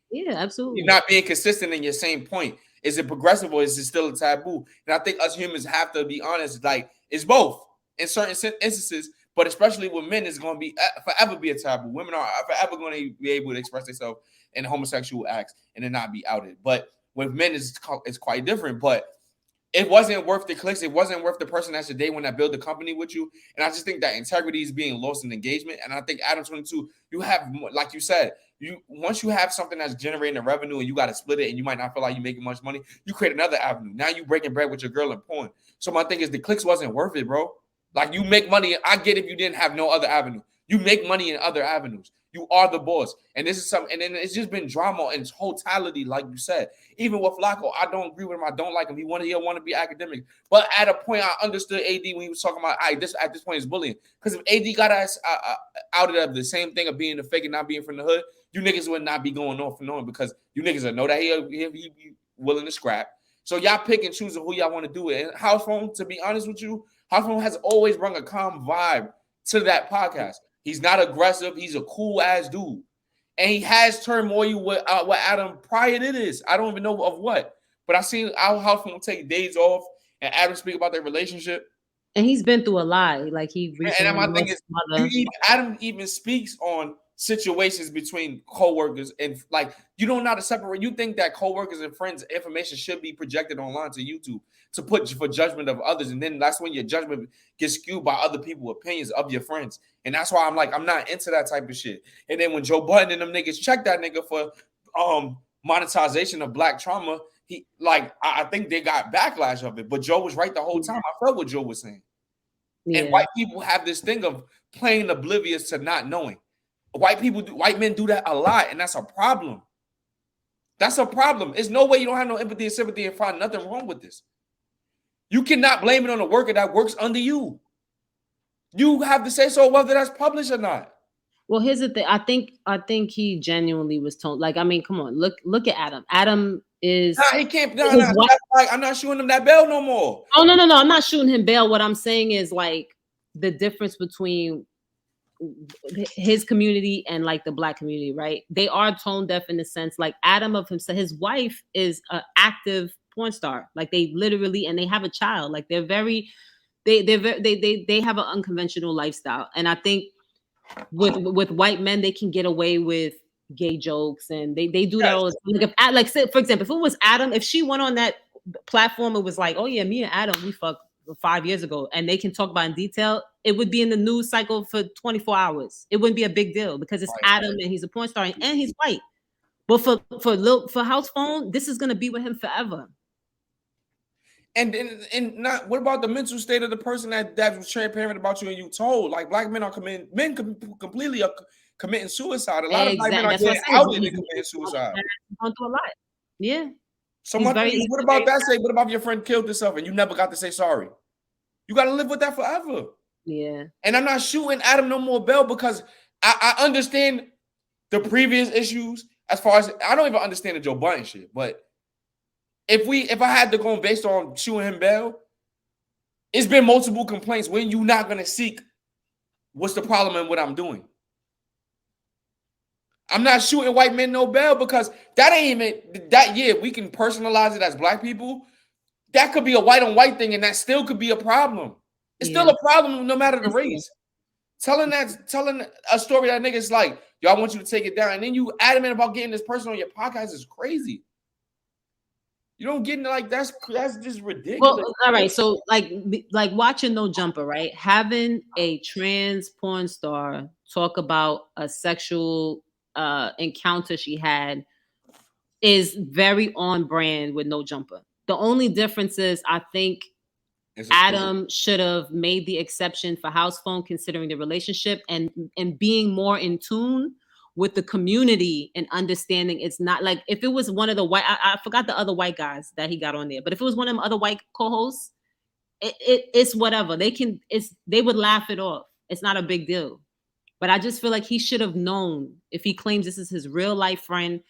Yeah, absolutely. You're not being consistent in your same point. Is it progressive or is it still a taboo? And I think us humans have to be honest, like it's both in certain instances, but especially with men, it's going to be forever be a taboo. Women are forever going to be able to express themselves in homosexual acts and then not be outed. But with men, it's quite different. But it wasn't worth the clicks. It wasn't worth the person that's the day when I build a company with you. And I just think that integrity is being lost in engagement. And I think Adam 22, you have, like you said, once you have something that's generating a revenue and you got to split it and you might not feel like you're making much money, you create another avenue. Now you breaking bread with your girl in porn. So my thing is the clicks wasn't worth it, bro. Like you make money. I get if you didn't have no other avenue. You make money in other avenues. You are the boss. And this is something, and then it's just been drama in totality, like you said. Even with Flacco, I don't agree with him. I don't like him. He want to be academic. But at a point, I understood AD when he was talking about, at this point is bullying. Because if AD got us outed of the same thing of being a fake and not being from the hood, you niggas would not be going off and on because you niggas would know that he willing to scrap. So y'all pick and choose who y'all want to do it. And House Phone, to be honest with you, House Phone has always brought a calm vibe to that podcast. He's not aggressive. He's a cool ass dude. And he has turmoil with Adam prior to this. I don't even know of what. But I seen our House Phone take days off and Adam speak about their relationship. And he's been through a lot. Like he recently. And my thing is, Adam even speaks on situations between co-workers and like you don't know how to separate. You think that co-workers and friends information should be projected online to YouTube to put for judgment of others, and then that's when your judgment gets skewed by other people's opinions of your friends. And that's why I'm like, I'm not into that type of shit. And then when Joe Budden and them niggas check that nigga for monetization of black trauma, I think they got backlash of it. But Joe was right the whole time. I felt what Joe was saying. Yeah. And white people have this thing of playing oblivious to not knowing. White men do that a lot, and that's a problem. That's a problem. There's no way you don't have no empathy and sympathy and find nothing wrong with this. You cannot blame it on a worker that works under you. You have to say so whether that's published or not. Well, here's the thing. I think he genuinely was told. Like, I mean, come on, look at Adam. Adam is he can't. I'm not shooting him that bail no more. Oh no. I'm not shooting him bail. What I'm saying is like the difference between his community and like the black community, right? They are tone deaf in the sense like Adam of himself. His wife is an active porn star. Like they literally, and they have a child. Like they have an unconventional lifestyle. And I think with white men, they can get away with gay jokes and they do that all the time. Like say, for example, if it was Adam, if she went on that platform, it was like, oh yeah, me and Adam, we fucked 5 years ago, and they can talk about in detail, it would be in the news cycle for 24 hours. It wouldn't be a big deal because it's Adam and he's a porn star and he's white. But for House Phone, this is gonna be with him forever. And not what about the mental state of the person that was transparent about you and you told? Like black men are completely committing suicide. A lot of black men are getting outed and committing suicide. Gone through a lot. Yeah. So my thing is, what about that? What about if your friend killed himself and you never got to say sorry? You got to live with that forever. Yeah. And I'm not shooting Adam no more bail because I understand the previous issues as far as I don't even understand the Joe Budden shit. But if I had to go based on shooting him bail, it's been multiple complaints. When you not gonna seek, what's the problem in what I'm doing? I'm not shooting white men no bail because that ain't even that. Yeah, we can personalize it as black people. That could be a white on white thing, and that still could be a problem. It's still a problem no matter the race. Telling a story that niggas like, yo, I want you to take it down, and then you adamant about getting this person on your podcast is crazy. You don't get like that's just ridiculous. Well, all right, so like watching No Jumper, right? Having a trans porn star talk about a sexual encounter she had is very on brand with No Jumper. The only difference is I think Adam should have made the exception for house phone, considering the relationship and being more in tune with the community and understanding it's not like if it was one of the white, I forgot the other white guys that he got on there, but if it was one of them other white co-hosts, it's whatever. They would laugh it off. It's not a big deal. But I just feel like he should have known if he claims this is his real life friend.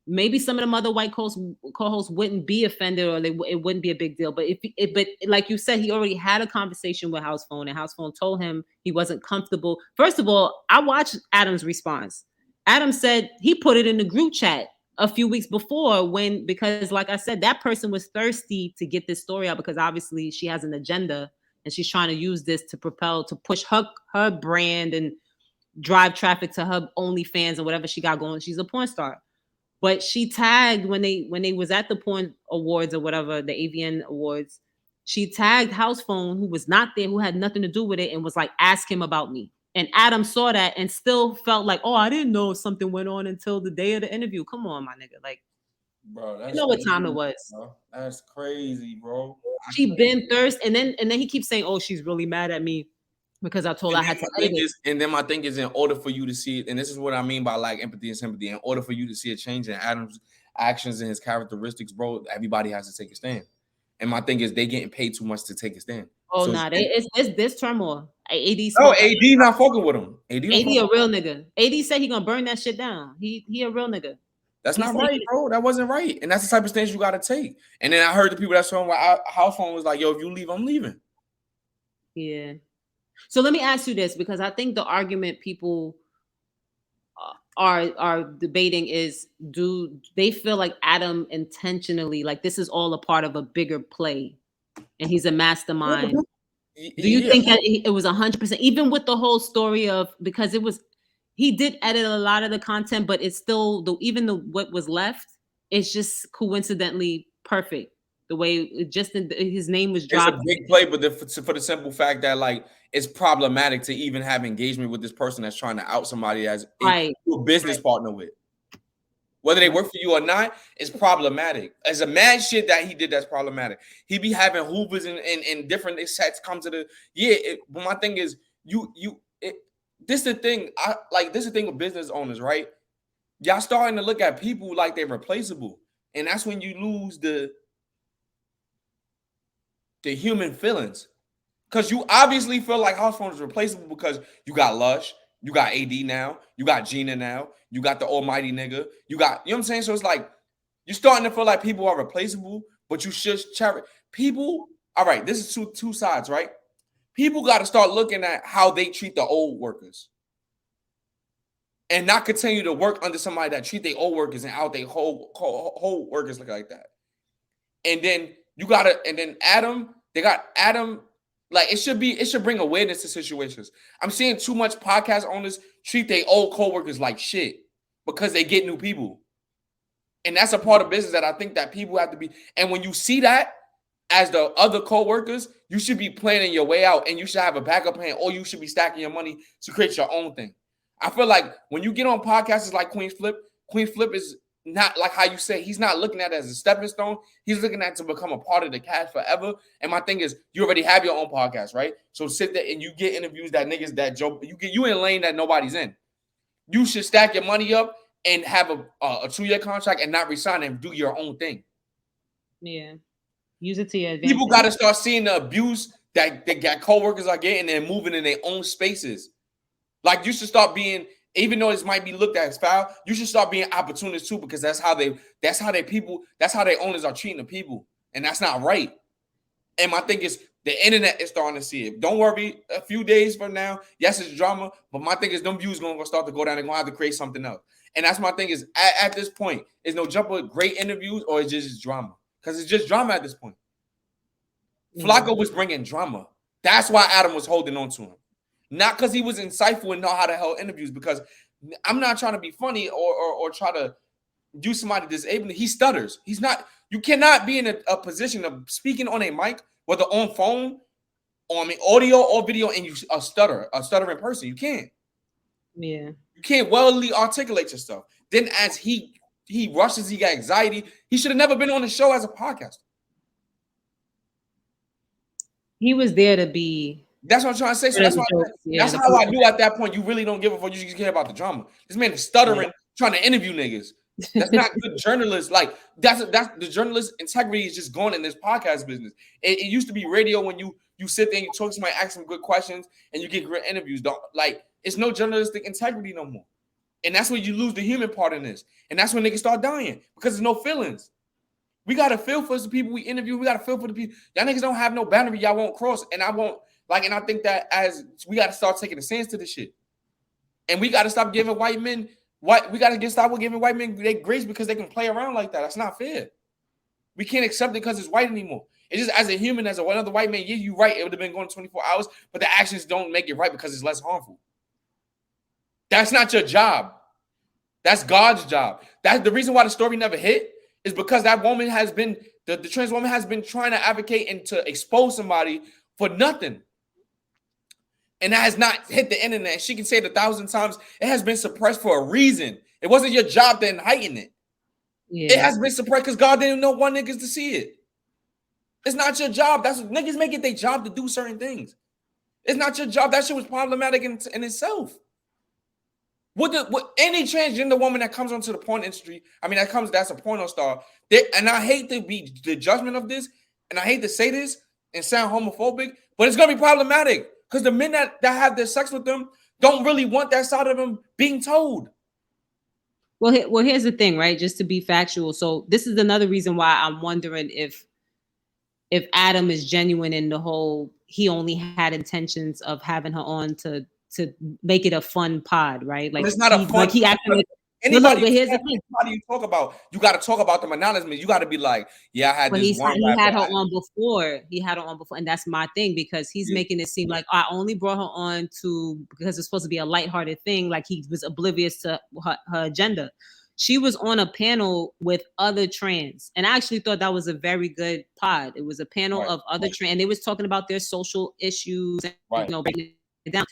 Maybe some of them other white co-hosts wouldn't be offended, or it wouldn't be a big deal. But but like you said, he already had a conversation with House Phone, and House Phone told him he wasn't comfortable. First of all, I watched Adam's response. Adam said he put it in the group chat a few weeks before because like I said, that person was thirsty to get this story out because obviously she has an agenda and she's trying to use this to push her brand and drive traffic to her OnlyFans and whatever she got going. She's a porn star. But she tagged when they was at the porn awards or whatever, the AVN awards, she tagged House Phone, who was not there, who had nothing to do with it, and was like, ask him about me. And Adam saw that and still felt like, oh, I didn't know if something went on until the day of the interview. Come on, my nigga. Like, bro, that's you know what time it was. Bro. That's crazy, bro. She been thirst, and then he keeps saying, oh, she's really mad at me because I told her I had to edit it. And then my thing is, in order for you to see it, and this is what I mean by like empathy and sympathy, in order for you to see a change in Adam's actions and his characteristics, bro, everybody has to take a stand. And my thing is, they getting paid too much to take a stand. Oh, nah, it's turmoil. AD not fucking with him. AD a real nigga. AD said he gonna burn that shit down. He a real nigga. That's not right, bro. That wasn't right. And that's the type of stance you gotta take. And then I heard the people that saw him House Phone was like, yo, if you leave, I'm leaving. Yeah. So let me ask you this, because I think the argument people are debating is, do they feel like Adam intentionally, like this is all a part of a bigger play and he's a mastermind? Do you think that it was 100%, even with the whole story of, because he did edit a lot of the content, but it's still what was left, it's just coincidentally perfect. The way his name was dropped. It's a big play, but for the simple fact that like it's problematic to even have engagement with this person that's trying to out somebody as a business partner with. Whether they work for you or not, it's problematic. As a mad shit that he did, that's problematic. He be having hoovers and different sets come to the but my thing is, this is the thing. This is the thing with business owners, right? Y'all starting to look at people like they're replaceable, and that's when you lose the human feelings. Because you obviously feel like House Phone is replaceable because you got Lush, you got AD now, you got Gina now, you got the almighty nigga, you know what I'm saying? So it's like, you're starting to feel like people are replaceable, but you should cherish people. All right, this is two sides, right? People got to start looking at how they treat the old workers and not continue to work under somebody that treat their old workers and out their whole workers like that. And then Adam, they got Adam. Like it should bring awareness to situations. I'm seeing too much podcast owners treat their old coworkers like shit because they get new people. And that's a part of business that I think that people have to be. And when you see that as the other coworkers, you should be planning your way out and you should have a backup plan, or you should be stacking your money to create your own thing. I feel like when you get on podcasts like Queen Flip is not like how you say, he's not looking at it as a stepping stone. He's looking at it to become a part of the cast forever. And my thing is, you already have your own podcast, right? So sit there and you get interviews that niggas that joke. You in a lane that nobody's in. You should stack your money up and have a 2-year contract and not resign and do your own thing. Yeah. Use it to your advantage. People got to start seeing the abuse that coworkers are getting and moving in their own spaces. Like you should start being, even though this might be looked at as foul, you should start being opportunists too, because that's how their owners are treating the people. And that's not right. And my thing is, the internet is starting to see it. Don't worry, a few days from now, yes, it's drama, but my thing is them views going to start to go down. They're going to have to create something else. And that's my thing is, at this point, is no jump with great interviews or it's just drama? Because it's just drama at this point. Flacco was bringing drama. That's why Adam was holding on to him. Not because he was insightful and know how to hold interviews, because I'm not trying to be funny or try to do somebody disabling. He stutters. He's not. You cannot be in a position of speaking on a mic, whether on phone, or audio or video, and you a stuttering person. You can't. Yeah. You can't wellly articulate yourself. Then as he rushes, he got anxiety. He should have never been on the show as a podcaster. He was there to be. That's what I'm trying to say. So that's that's how I knew at that point you really don't give a fuck. You just care about the drama. This man is stuttering, trying to interview niggas. That's not good journalists. Like that's the journalist integrity is just gone in this podcast business. It used to be radio when you sit there and you talk to somebody, ask some good questions, and you get great interviews. Don't like it's no journalistic integrity no more. And that's when you lose the human part in this. And that's when niggas start dying because there's no feelings. We gotta feel for the people we interview. We gotta feel for the people. Y'all niggas don't have no boundary. Y'all won't cross, and I won't. Like, and I think that as we got to start taking a sense to this shit, and we got to stop giving white men we got to stop giving white men their grace because they can play around like that. That's not fair. We can't accept it because it's white anymore. It's just as a human, as another white man, yeah, you right. It would have been going 24 hours, but the actions don't make it right because it's less harmful. That's not your job. That's God's job. That's the reason why the story never hit is because that woman has been the trans woman has been trying to advocate and to expose somebody for nothing. And that has not hit the internet. She can say it 1,000 times. It has been suppressed for a reason. It wasn't your job to heighten it. Yeah. It has been suppressed because God didn't know one niggas to see it. It's not your job. That's niggas make it their job to do certain things. It's not your job. That shit was problematic in itself. What any transgender woman that comes onto the porn industry, I mean, that's a porno star. And I hate to be the judgment of this, and I hate to say this and sound homophobic, but it's gonna be problematic. Because the men that have their sex with them don't really want that side of them being told. Well, here's the thing, right? Just to be factual. So this is another reason why I'm wondering if Adam is genuine in the whole, he only had intentions of having her on to make it a fun pod, right? Like, it's not a fun. Like he actually. Anybody you talk about, you got to talk about them anonymously. You got to be like, yeah, I had this one. He had her on before. He had her on before, and that's my thing because he's making it seem like I only brought her on because it's supposed to be a lighthearted thing. Like he was oblivious to her agenda. She was on a panel with other trans, and I actually thought that was a very good pod. It was a panel of other trans, and they was talking about their social issues and breaking it down,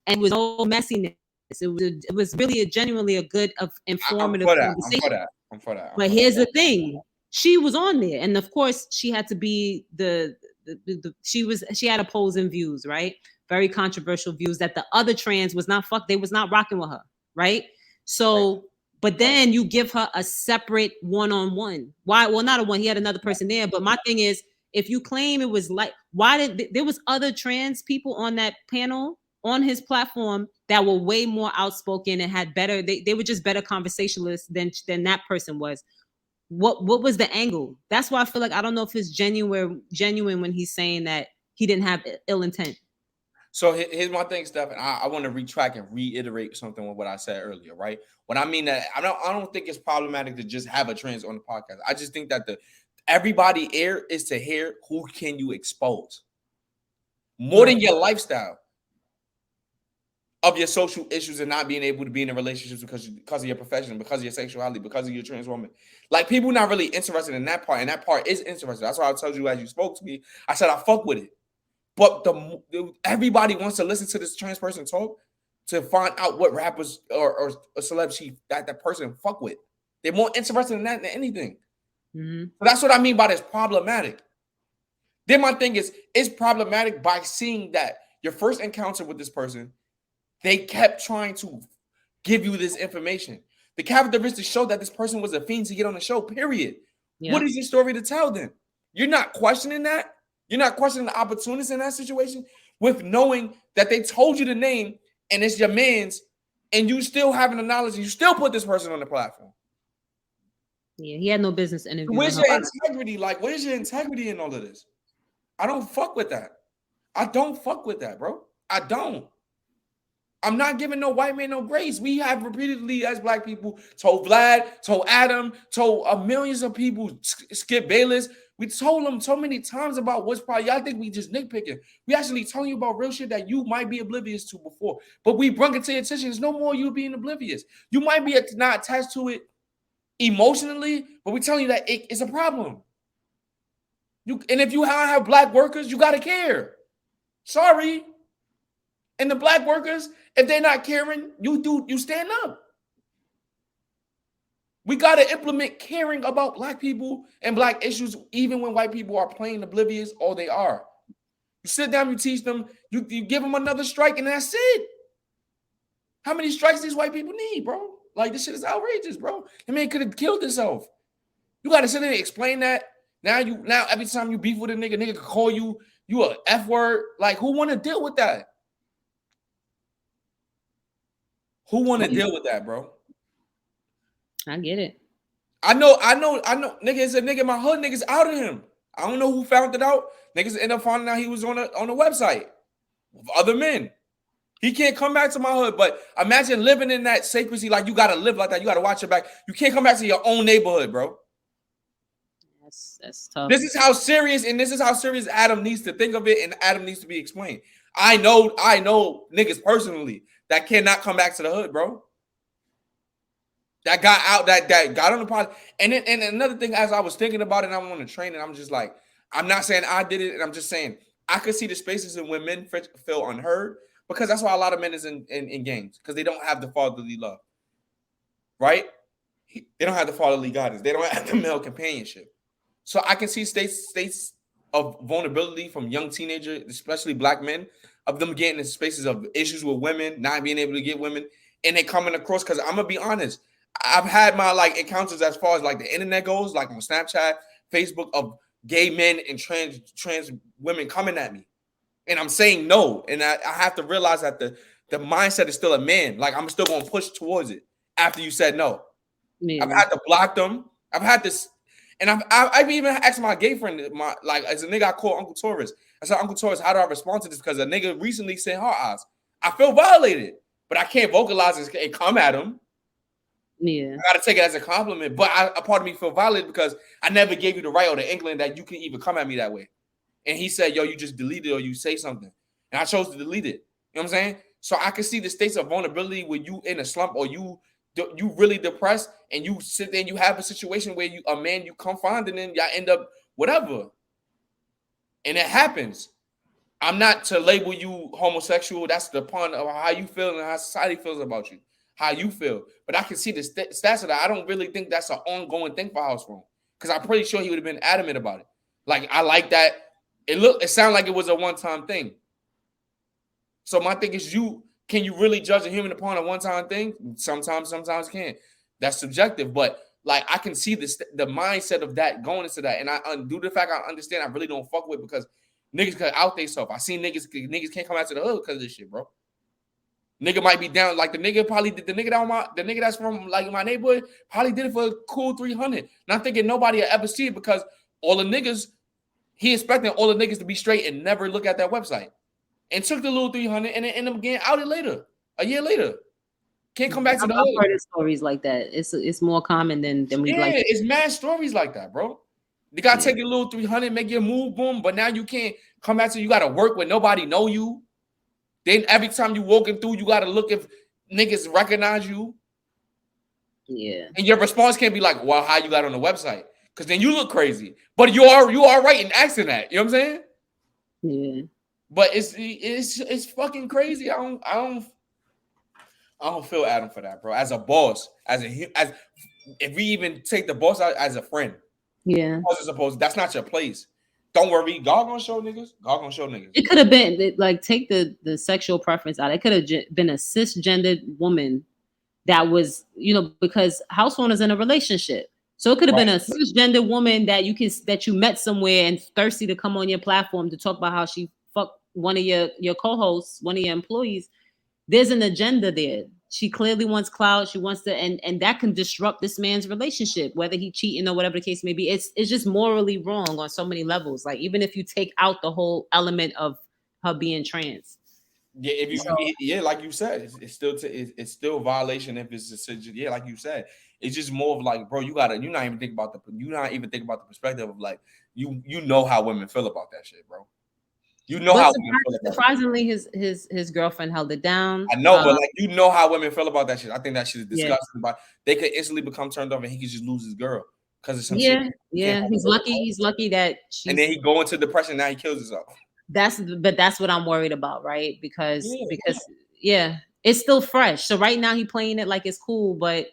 and it was all messiness. It was really genuinely a good, informative conversation. I'm for that. But here's the thing: she was on there, and of course, she had to be she had opposing views, right? Very controversial views that the other trans was not they was not rocking with her, right? So, but then you give her a separate one-on-one. Why? Well, not a one. He had another person there, but my thing is, if you claim it was like, why did there was other trans people on that panel on his platform that were way more outspoken and had better, they were just better conversationalists than that person was. What was the angle? That's why I feel like I don't know if it's genuine when he's saying that he didn't have ill intent. So here's my thing, Steph, and I want to retract and reiterate something with what I said earlier, right? When I mean that, I don't think it's problematic to just have a trans on the podcast. I just think that everybody here is to hear who can you expose more than your lifestyle of your social issues and not being able to be in a relationship because of your profession, because of your sexuality, because of your trans woman. Like, people not really interested in that part, and that part is interesting. That's why I told you as you spoke to me, I said I fuck with it. But everybody wants to listen to this trans person talk to find out what rappers or celebs that person fuck with. They're more interested in that than anything. Mm-hmm. So that's what I mean by this problematic. Then my thing is, it's problematic by seeing that your first encounter with this person, they kept trying to give you this information. The characteristics show that this person was a fiend to get on the show, period. Yeah. What is your story to tell then? You're not questioning that. You're not questioning the opportunities in that situation with knowing that they told you the name and it's your man's and you still having the knowledge and you still put this person on the platform. Yeah, he had no business interviewing. Where's your integrity? Like, where's your integrity in all of this? I don't fuck with that. I don't fuck with that, bro. I don't. I'm not giving no white man no grace. We have repeatedly, as black people, told Vlad, told Adam, told millions of people, Skip Bayless. We told them so many times about what's probably, y'all think we just nitpicking. We actually telling you about real shit that you might be oblivious to before. But we bring it to your attention. There's no more you being oblivious. You might be not attached to it emotionally, but we're telling you that it's a problem. And if you have black workers, you got to care. Sorry. And the black workers, if they're not caring, you stand up. We got to implement caring about black people and black issues, even when white people are plain oblivious, or they are. You sit down, you teach them, you give them another strike, and that's it. How many strikes these white people need, bro? Like, this shit is outrageous, bro. The man could have killed himself. You got to sit there and explain that. Now every time you beef with a nigga could call you a F word. Like, who want to deal with that? Who want to deal with that, bro? I get it. I know. Nigga, it's a nigga in my hood. Niggas out of him. I don't know who found it out. Niggas end up finding out he was on a website with other men. He can't come back to my hood. But imagine living in that secrecy. Like, you gotta live like that. You gotta watch your back. You can't come back to your own neighborhood, bro. That's tough. This is how serious Adam needs to think of it, and Adam needs to be explained. I know niggas personally that cannot come back to the hood, bro. That got out, that got on the pod. And another thing, as I was thinking about it, and I'm on the train, and I'm just like, I'm not saying I did it, and I'm just saying I could see the spaces in when men feel unheard, because that's why a lot of men is in games, because they don't have the fatherly love, right? They don't have the fatherly guidance. They don't have the male companionship. So I can see states of vulnerability from young teenagers, especially black men, of them getting in spaces of issues with women, not being able to get women, and they coming across. Because I'm gonna be honest, I've had my like encounters as far as like the internet goes, like on Snapchat, Facebook, of gay men and trans women coming at me, and I'm saying no, and I have to realize that the mindset is still a man. Like, I'm still gonna push towards it after you said no. Yeah. I've had to block them. I've had this. And I've even asked my gay friend, as a nigga I call Uncle Taurus. I said, Uncle Taurus, how do I respond to this? Because a nigga recently said hard eyes. I feel violated, but I can't vocalize and come at him. Yeah. I gotta take it as a compliment. But a part of me feel violated because I never gave you the right or the inkling that you can even come at me that way. And he said, yo, you just delete it or you say something. And I chose to delete it. You know what I'm saying? So I can see the states of vulnerability when you in a slump or you really depressed, and you sit there and you have a situation where you come find, and then y'all end up whatever. And it happens. I'm not to label you homosexual. That's the point of how you feel and how society feels about you, how you feel. But I can see the stats of that. I don't really think that's an ongoing thing for House Phone, because I'm pretty sure he would have been adamant about it. Like, I like that. It sounded like it was a one-time thing. So my thing is, can you really judge a human upon a one-time thing? Sometimes can't. That's subjective, but like, I can see the mindset of that going into that, and I due to the fact I understand, I really don't fuck with, because niggas cut out they self. I seen niggas can't come out to the hood because of this shit, bro. Nigga might be down, like the nigga that's from like my neighborhood probably did it for a cool 300. Not thinking nobody will ever see it, because all the niggas, he expecting all the niggas to be straight and never look at that website. And took the little 300 and then ended up getting outed later, a year later. Can't come back to the hood. I've heard of stories like that. It's more common than we like. Yeah, it's mad stories like that, bro. You gotta take your little 300, make your move, boom. But now you can't come back to, you gotta work when nobody know you. Then every time you walking through, you gotta look if niggas recognize you. Yeah. And your response can't be like, well, how you got on the website? Because then you look crazy. But you are right in asking that. You know what I'm saying? Yeah. But it's fucking crazy. I don't feel Adam for that, bro. As a boss, as if we even take the boss out as a friend, that's not your place. Don't worry, God gonna show niggas. God gonna show niggas. It could have been like, take the sexual preference out. It could have been a cisgendered woman that was, because House Phone is in a relationship, so it could have been a cisgendered woman that you met somewhere and thirsty to come on your platform to talk about how she fucked one of your co-hosts, one of your employees. There's an agenda there. She clearly wants clout. She wants to, and that can disrupt this man's relationship, whether he cheating or whatever the case may be. It's just morally wrong on so many levels. Like, even if you take out the whole element of her being trans. Yeah, if you like you said, it's still a violation if it's like you said. It's just more of like, bro, you're not even thinking about the perspective of like, you know how women feel about that shit, bro. You know how women feel about surprisingly his girlfriend held it down. I know, but like, you know how women feel about that shit. I think that shit is disgusting. But they could instantly become turned off, and he could just lose his girl because of some shit. Yeah, he's lucky that and then he go into depression. Now he kills himself. That's what I'm worried about, right? Because it's still fresh. So right now he playing it like it's cool, but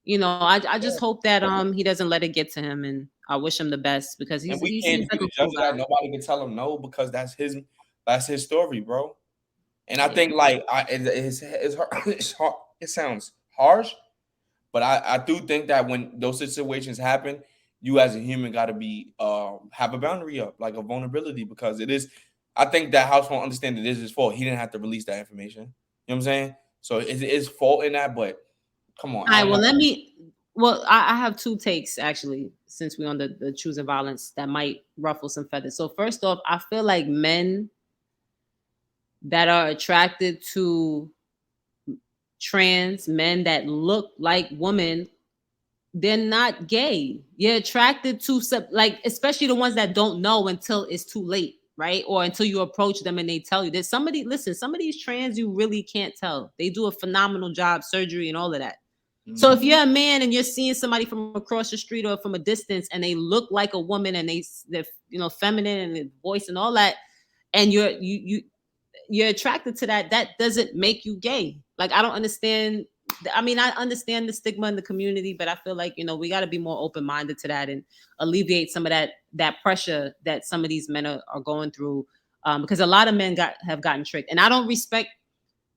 I just hope that he doesn't let it get to him. And I wish him the best because And we he can't seems be like the a judge cool of that. guy. Nobody can tell him no because that's his story, bro. And I Yeah. think like it sounds harsh, but I do think that when those situations happen, you as a human got to be have a boundary up, like a vulnerability, because it is. I think that house won't understand that it is his fault. He didn't have to release that information. You know what I'm saying? So it is fault in that, but come on. All right, well, I have two takes actually, since we're on the choosing violence that might ruffle some feathers. So first off, I feel like men that are attracted to trans men that look like women, they're not gay. You're attracted to like, especially the ones that don't know until it's too late, right? Or until you approach them and they tell you. There's somebody, listen, some of these trans you really can't tell. They do a phenomenal job, surgery and all of that. So if you're a man and you're seeing somebody from across the street or from a distance and they look like a woman and they're feminine and the voice and all that, and you're attracted to that, that doesn't make you gay. Like, I don't understand. I mean, I understand the stigma in the community, but I feel like, we got to be more open-minded to that and alleviate some of that pressure that some of these men are going through, because a lot of men have gotten tricked. And I don't respect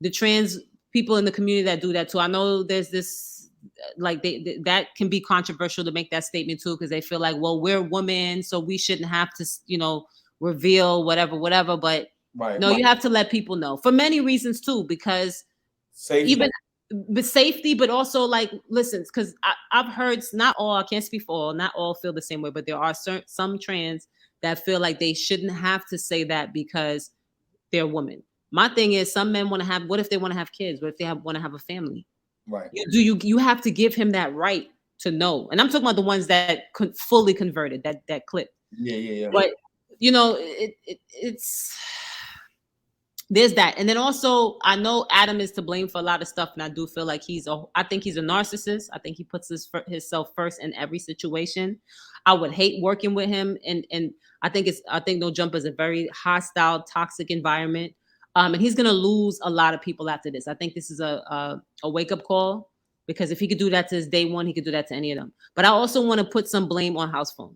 the trans people in the community that do that too. I know there's this, like that can be controversial to make that statement too, because they feel like, well, we're women, so we shouldn't have to, reveal whatever. But no, you have to let people know for many reasons too, because safety, but also like, listen, because I've heard, not all, I can't speak for all, not all feel the same way, but there are some trans that feel like they shouldn't have to say that because they're women. My thing is, some men want to have, what if they want to have kids? What if they want to have a family? Right. You have to give him that right to know. And I'm talking about the ones that fully converted, that clip. Yeah. But it's there's that. And then also, I know Adam is to blame for a lot of stuff, and I do feel like I think he's a narcissist. I think he puts himself first in every situation. I would hate working with him, and I think No Jumper is a very hostile, toxic environment. And he's gonna lose a lot of people after this. I think this is a wake-up call, because if he could do that to his day one, he could do that to any of them. But I also want to put some blame on House Phone.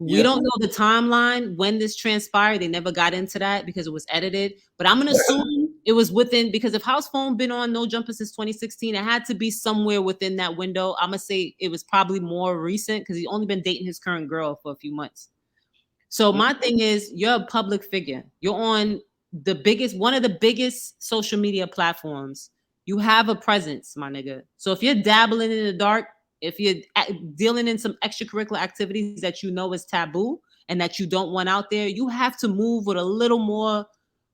We don't know the timeline when this transpired. They never got into that because it was edited. But I'm gonna assume it was within, because if House Phone been on No Jumper since 2016, it had to be somewhere within that window. I'm gonna say it was probably more recent, because he's only been dating his current girl for a few months. So my thing is, you're a public figure. You're on one of the biggest social media platforms. You have a presence, my nigga. So if you're dabbling in the dark, if you're dealing in some extracurricular activities that is taboo and that you don't want out there, you have to move with a little more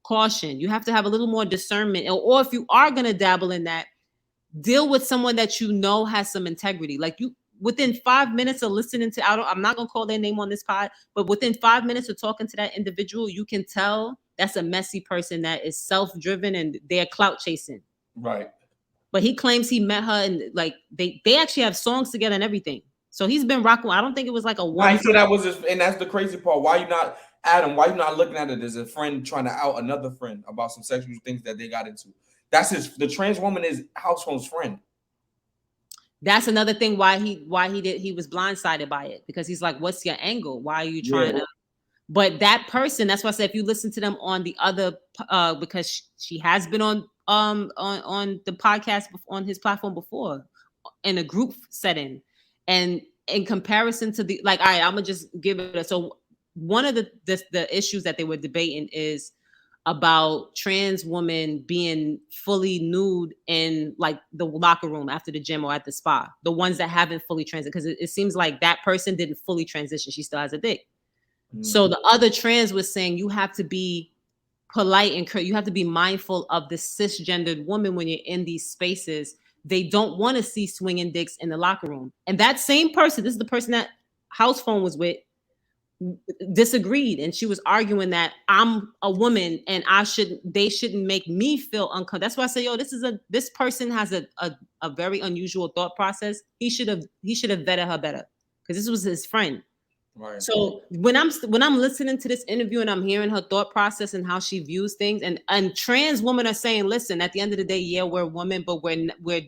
caution. You have to have a little more discernment. Or if you are going to dabble in that, deal with someone that has some integrity. Like, within 5 minutes of listening to, I'm not going to call their name on this pod, but within 5 minutes of talking to that individual, you can tell that's a messy person that is self-driven and they're clout chasing. Right. But he claims he met her and like they actually have songs together and everything. So he's been rocking. I don't think it was like a one. So that was and that's the crazy part. Why you not, Adam? Why you not looking at it as a friend trying to out another friend about some sexual things that they got into? The trans woman is House Phone's friend. That's another thing why he was blindsided by it, because he's like, what's your angle? Why are you trying to? But that person, that's why I said, if you listen to them on the other, because she has been on the podcast on his platform before in a group setting, and in comparison to the, like, all right, I'm gonna just give it. So one of the issues that they were debating is about trans women being fully nude in like the locker room after the gym or at the spa, the ones that haven't fully transitioned, because it seems like that person didn't fully transition. She still has a dick. So the other trans was saying you have to be polite and you have to be mindful of the cisgendered woman when you're in these spaces. They don't want to see swinging dicks in the locker room. And that same person, this is the person that House Phone was with, disagreed, and she was arguing that I'm a woman and they shouldn't make me feel uncomfortable. That's why I say, this person has a very unusual thought process. He should have vetted her better, because this was his friend. Right. So when I'm listening to this interview and I'm hearing her thought process and how she views things, and trans women are saying, listen, at the end of the day, yeah, we're women, but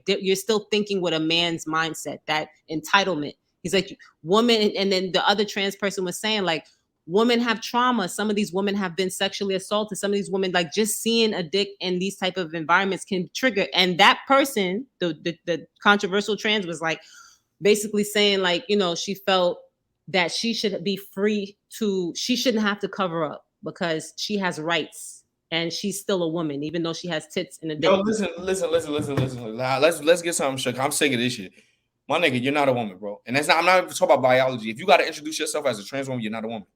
you're still thinking with a man's mindset, that entitlement. He's like, woman, and then the other trans person was saying, like, women have trauma. Some of these women have been sexually assaulted. Some of these women, like, just seeing a dick in these type of environments can trigger. And that person, the controversial trans, was like basically saying, like, you know, she felt that she should be free to, she shouldn't have to cover up because she has rights and she's still a woman, even though she has tits and a dick. Yo, listen. Let's get something shook. I'm sick of this shit. My nigga, you're not a woman, bro. And that's not, I'm not even talking about biology. If you got to introduce yourself as a trans woman, you're not a woman.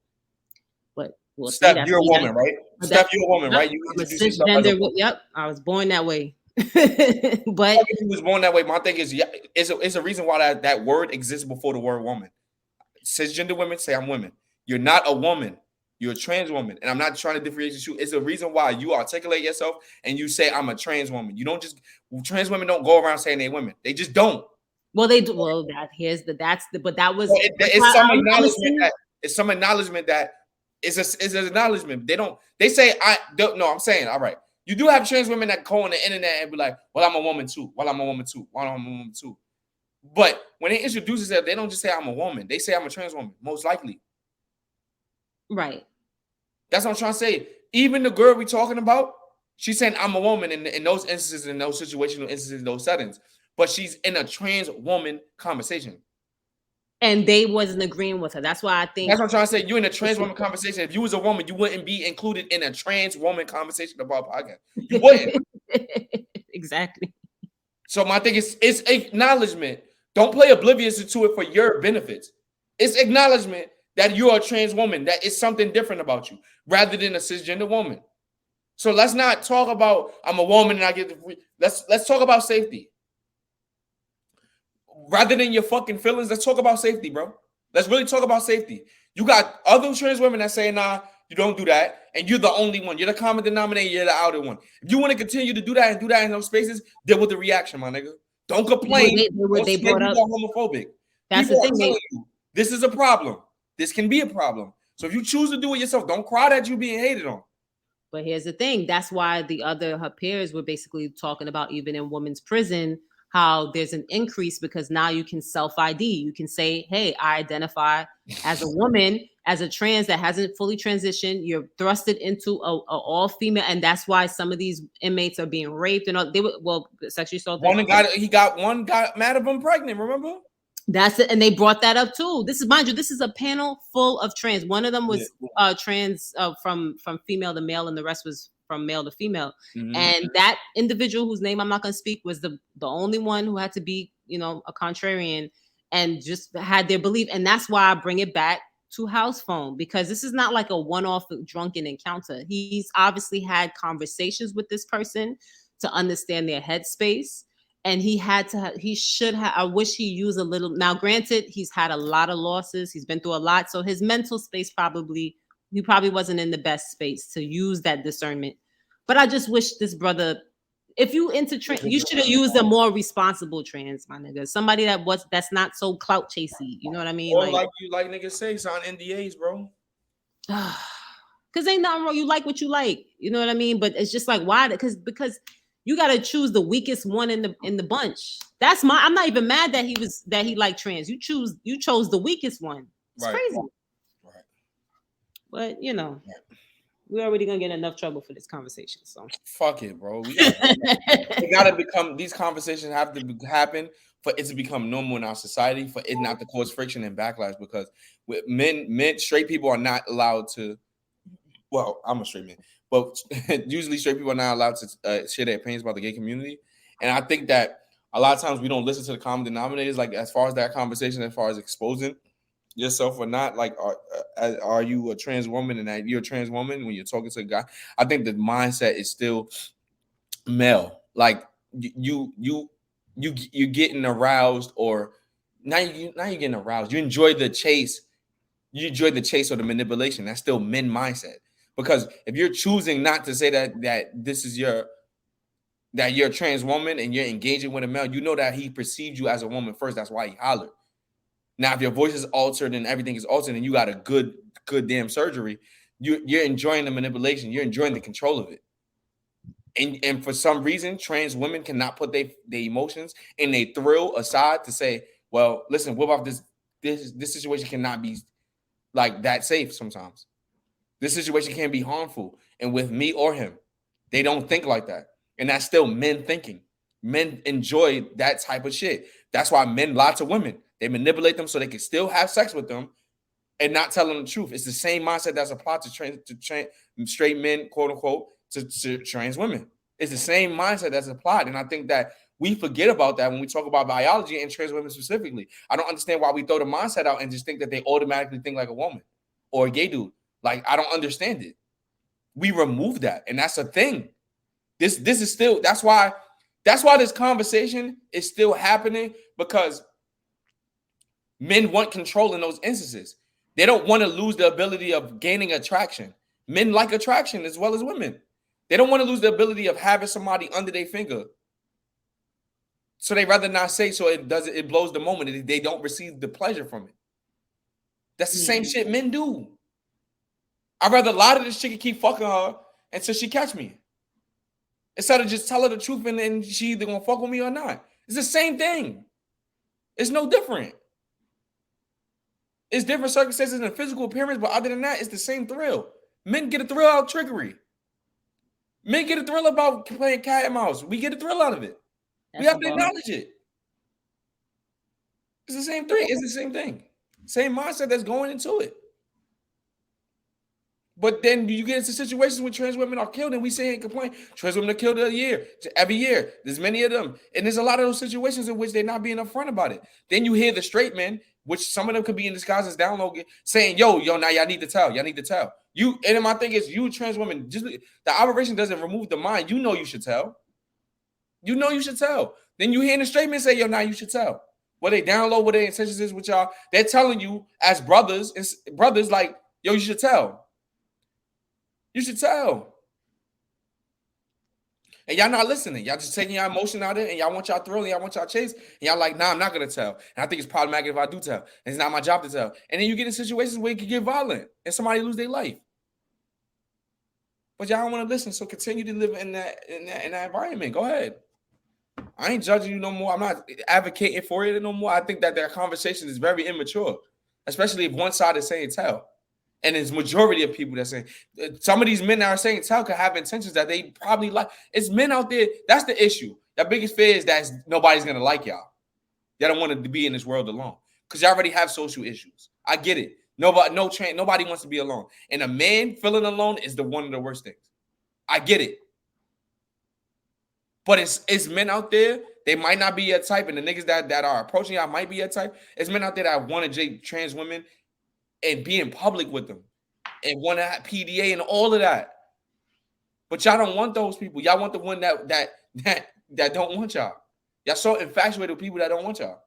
But well, Steph, you're a woman, right? Steph, you're a woman, right? You introduce yourself as a woman. Yep, I was born that way. But you was born that way. My thing is, yeah, it's a reason why that word exists before the word woman. Cisgender women say I'm women. You're not a woman. You're a trans woman. And I'm not trying to differentiate you. It's a reason why you articulate yourself and you say I'm a trans woman. You don't just, trans women don't go around saying they're women. They just don't. Well, they do. Well, but that was, it's some acknowledgement that it's some acknowledgement that it's an acknowledgement. They say I don't know. I'm saying, all right. You do have trans women that go on the internet and be like, well, I'm a woman too. Well, I'm a woman too. Well, I'm a woman too. But when they introduce themselves, they don't just say I'm a woman. They say I'm a trans woman, most likely. Right. That's what I'm trying to say. Even the girl we talking about, she's saying I'm a woman in those instances, in those situational instances, in those settings. But she's in a trans woman conversation. And they wasn't agreeing with her. That's why I think that's what I'm trying to say. You're in a trans woman conversation. If you was a woman, you wouldn't be included in a trans woman conversation about podcast. You wouldn't. Exactly. So my thing is, it's acknowledgement. Don't play oblivious to it for your benefits. It's acknowledgement that you're a trans woman, that it's something different about you, rather than a cisgender woman. So let's not talk about I'm a woman and I get the free. Let's talk about safety. Rather than your fucking feelings, let's talk about safety, bro. Let's really talk about safety. You got other trans women that say, nah, you don't do that. And you're the only one. You're the common denominator. You're the outer one. If you want to continue to do that and do that in those spaces, deal with the reaction, my nigga. Don't complain. They brought up homophobic. That's People the thing. you, this is a problem. This can be a problem. So if you choose to do it yourself, don't cry that you being hated on. But here's the thing. That's why her peers were basically talking about, even in women's prison, how there's an increase because now you can self-ID. You can say, hey, I identify as a woman, as a trans that hasn't fully transitioned. You're thrusted into a all-female. And that's why some of these inmates are being raped and all. They were, well, sexually assaulted. One got mad at him pregnant, remember? That's it. And they brought that up too. This is, mind you, this is a panel full of trans. One of them was trans from female to male, and the rest was from male to female. Mm-hmm. And that individual whose name I'm not going to speak was the only one who had to be, you know, a contrarian and just had their belief. And that's why I bring it back to house phone, because this is not like a one-off drunken encounter. He's obviously had conversations with this person to understand their headspace. And he should have, I wish he used a little. Now, granted, he's had a lot of losses. He's been through a lot. So his mental space he probably wasn't in the best space to use that discernment. But I just wish this brother, if you into trans, you should have used a more responsible trans, my nigga. Somebody that's not so clout chasey. You know what I mean? Or like niggas say, sign NDAs, bro. Because ain't nothing wrong. You like what you like. You know what I mean? But it's just like, why? Because you got to choose the weakest one in the bunch. I'm not even mad that he liked trans. You chose the weakest one. It's crazy. Right. But you know, we're already gonna get enough trouble for this conversation. So fuck it, bro. It gotta become, these conversations have to happen for it to become normal in our society, for it not to cause friction and backlash. Because with men, straight people are not allowed to. Well, I'm a straight man. But usually straight people are not allowed to share their opinions about the gay community. And I think that a lot of times we don't listen to the common denominators, like as far as that conversation, as far as exposing yourself or not. Like, are you a trans woman and that you're a trans woman when you're talking to a guy? I think the mindset is still male. Like you're getting aroused, or now you're getting aroused. You enjoy the chase. You enjoy the chase or the manipulation. That's still men mindset. Because if you're choosing not to say that this is you're a trans woman and you're engaging with a male, you know that he perceived you as a woman first. That's why he hollered. Now, if your voice is altered and everything is altered and you got a good damn surgery, you're enjoying the manipulation. You're enjoying the control of it. And for some reason, trans women cannot put their emotions and their thrill aside to say, well, listen, whip off this this situation cannot be like that safe sometimes. This situation can be harmful. And with me or him, they don't think like that. And that's still men thinking. Men enjoy that type of shit. That's why men lie to women. They manipulate them so they can still have sex with them and not tell them the truth. It's the same mindset that's applied to straight men, quote unquote, to trans women. It's the same mindset that's applied. And I think that we forget about that when we talk about biology and trans women specifically. I don't understand why we throw the mindset out and just think that they automatically think like a woman or a gay dude. Like, I don't understand it. We remove that, and that's a thing. This is still, that's why this conversation is still happening, because men want control in those instances. They don't want to lose the ability of gaining attraction. Men like attraction as well as women. They don't want to lose the ability of having somebody under their finger. So they rather not say, so it blows the moment. They don't receive the pleasure from it. That's the same shit men do. I'd rather lie to this chick and keep fucking her until she catch me, instead of just tell her the truth and she either gonna fuck with me or not. It's the same thing. It's no different. It's different circumstances and physical appearance, but other than that, it's the same thrill. Men get a thrill out of trickery. Men get a thrill about playing cat and mouse. We get a thrill out of it. We have to acknowledge it. It's the same thing. It's the same thing. Same mindset that's going into it. But then you get into situations where trans women are killed, and we say and complain, trans women are killed every year. There's many of them. And there's a lot of those situations in which they're not being upfront about it. Then you hear the straight men, which some of them could be in disguise as download, saying, yo, now y'all need to tell. Y'all need to tell. You, and my thing is, you trans women, just the operation doesn't remove the mind. You know you should tell. You know you should tell. Then you hear the straight men say, yo, now you should tell. What they download, what their intentions is with y'all. They're telling you as brothers, like, yo, you should tell. You should tell. And y'all not listening. Y'all just taking y'all emotion out of it, and y'all want y'all thrill, and y'all want y'all chase, and y'all like, nah, I'm not going to tell. And I think it's problematic if I do tell. And it's not my job to tell. And then you get in situations where it can get violent and somebody lose their life. But y'all don't want to listen, so continue to live in that environment. Go ahead. I ain't judging you no more. I'm not advocating for it no more. I think that their conversation is very immature, especially if one side is saying tell. And it's majority of people that say, some of these men that are saying tell could have intentions that they probably like. It's men out there. That's the issue. The biggest fear is that nobody's going to like y'all. Y'all don't want to be in this world alone because y'all already have social issues. I get it. Nobody wants to be alone. And a man feeling alone is one of the worst things. I get it. But it's men out there. They might not be your type. And the niggas that are approaching y'all might be your type. It's men out there that want to date trans women and be in public with them and want to have PDA and all of that. But y'all don't want those people. Y'all want the one that don't want y'all. Y'all so infatuated with people that don't want y'all.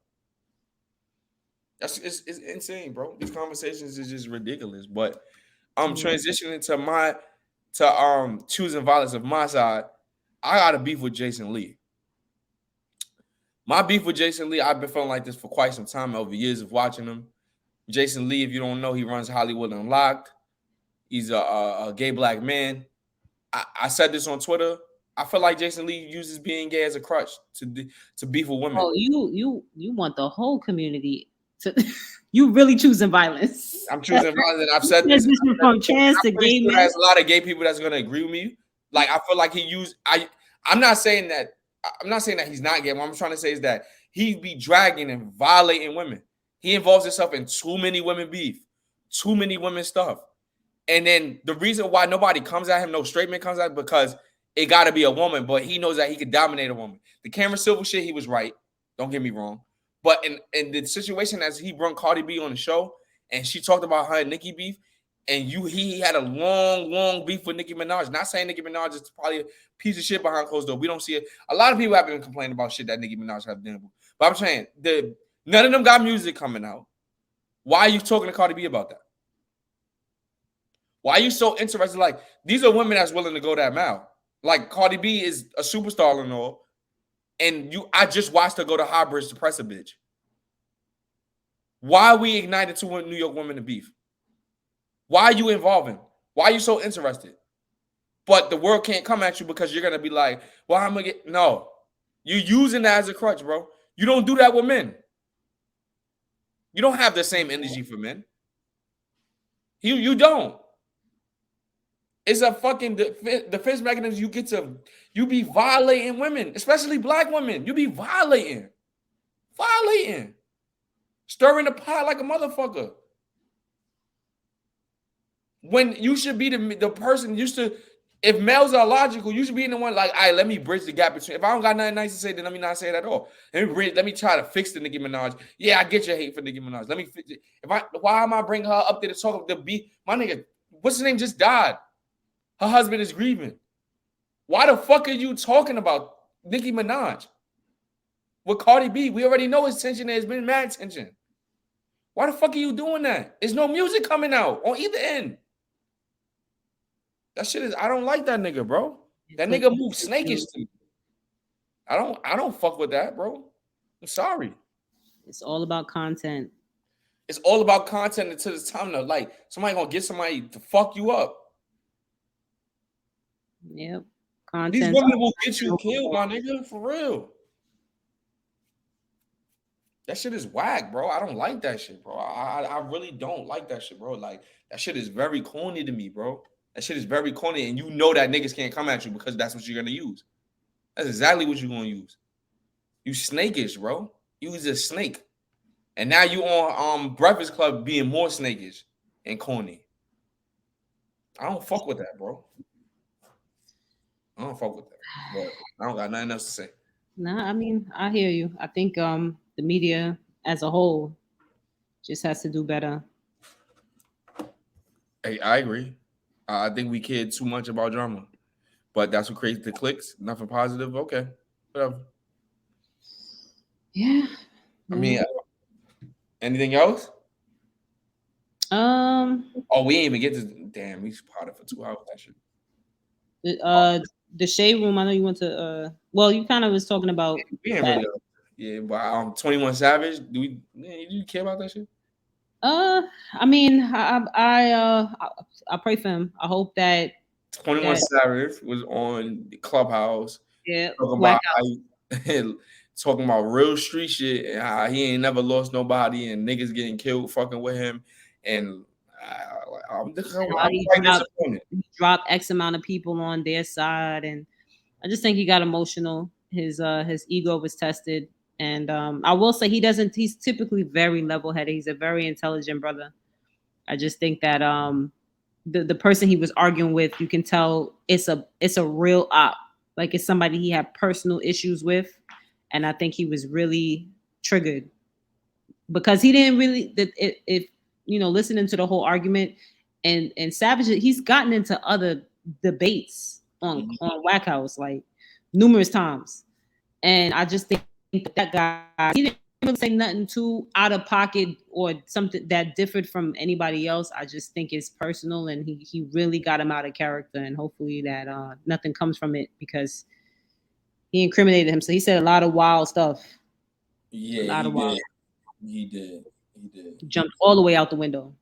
It's insane, bro. These conversations is just ridiculous. But I'm transitioning to choosing violence of my side. I got a beef with Jason Lee. My beef with Jason Lee, I've been feeling like this for quite some time over years of watching him. Jason Lee, if you don't know, he runs Hollywood Unlocked. He's a gay black man. I said this on Twitter. I feel like Jason Lee uses being gay as a crutch to beef with women. Oh, you want the whole community to you really choosing violence. I'm choosing violence, and I've said this. From trans to gay men. There's a lot of gay people that's gonna agree with me. Like, I feel like I'm not saying that he's not gay. What I'm trying to say is that he be dragging and violating women. He involves himself in too many women beef, too many women stuff. And then the reason why nobody comes at him, no straight man comes at him, because it got to be a woman, but he knows that he could dominate a woman. The Cameron Silver shit, he was right. Don't get me wrong. But in the situation as he brought Cardi B on the show, and she talked about her and Nicki beef, and he had a long beef with Nicki Minaj. Not saying Nicki Minaj is probably a piece of shit behind closed door. We don't see it. A lot of people have been complaining about shit that Nicki Minaj have done. But I'm saying none of them got music coming out. Why are you talking to Cardi B about that? Why are you so interested? Like, these are women that's willing to go that mile. Like, Cardi B is a superstar and all. And I just watched her go to Highbridge to press a bitch. Why are we igniting two New York women to beef? Why are you involving? Why are you so interested? But the world can't come at you because you're going to be like, well, I'm going to get... No. You're using that as a crutch, bro. You don't do that with men. You don't have the same energy for men. You don't. It's a fucking defense mechanism. You be violating women, especially black women. You be violating, stirring the pot like a motherfucker. When you should be the person used to. If males are logical, you should be in the one like, all right, let me bridge the gap between. If I don't got nothing nice to say, then let me not say it at all. Let me try to fix the Nicki Minaj. Yeah, I get your hate for Nicki Minaj. Let me fix it. Why am I bringing her up there to talk the beat? My nigga, what's his name just died. Her husband is grieving. Why the fuck are you talking about Nicki Minaj? With Cardi B, we already know his tension. There's been mad tension. Why the fuck are you doing that? There's no music coming out on either end. That shit is, I don't like that nigga, bro. That nigga move snakish to me. I don't fuck with that, bro. I'm sorry. It's all about content. It's all about content until it's time to like somebody gonna get somebody to fuck you up. Yep. Content. These women will get you killed, my nigga, for real. That shit is whack, bro. I don't like that shit, bro. I really don't like that shit, bro. Like that shit is very corny to me, bro. That shit is very corny, and you know that niggas can't come at you because that's what you're gonna use. That's exactly what you're gonna use. You snakish, bro. You was a snake, and now you on Breakfast Club being more snakish and corny. I don't fuck with that, bro. I don't fuck with that. But I don't got nothing else to say. Nah, I mean, I hear you. I think the media as a whole just has to do better. Hey, I agree. I think we cared too much about drama, but that's what creates the clicks. Nothing positive. Okay, whatever. Yeah. I mean, anything else? Oh, we ain't even get to. Damn, we potted for 2 hours. That shit. The shade room. I know you went to. Well, you kind of was talking about. We ain't really. Yeah, but 21 Savage. Do you care about that shit? I mean, I pray for him. I hope that 21 Savage was on the Clubhouse. Yeah, talking about real street shit and how he ain't never lost nobody and niggas getting killed fucking with him. And I'm quite disappointed. He dropped X amount of people on their side, and I just think he got emotional. His ego was tested. And I will say he's typically very level-headed. He's a very intelligent brother. I just think that the person he was arguing with, you can tell it's a real op. Like it's somebody he had personal issues with. And I think he was really triggered because he didn't really, if listening to the whole argument and Savage, he's gotten into other debates on Whack House like numerous times. And I just think that guy, he didn't really say nothing too out of pocket or something that differed from anybody else. I just think it's personal, and he really got him out of character, and hopefully that nothing comes from it because he incriminated him. So he said a lot of wild stuff. Yeah, he did. He jumped all the way out the window.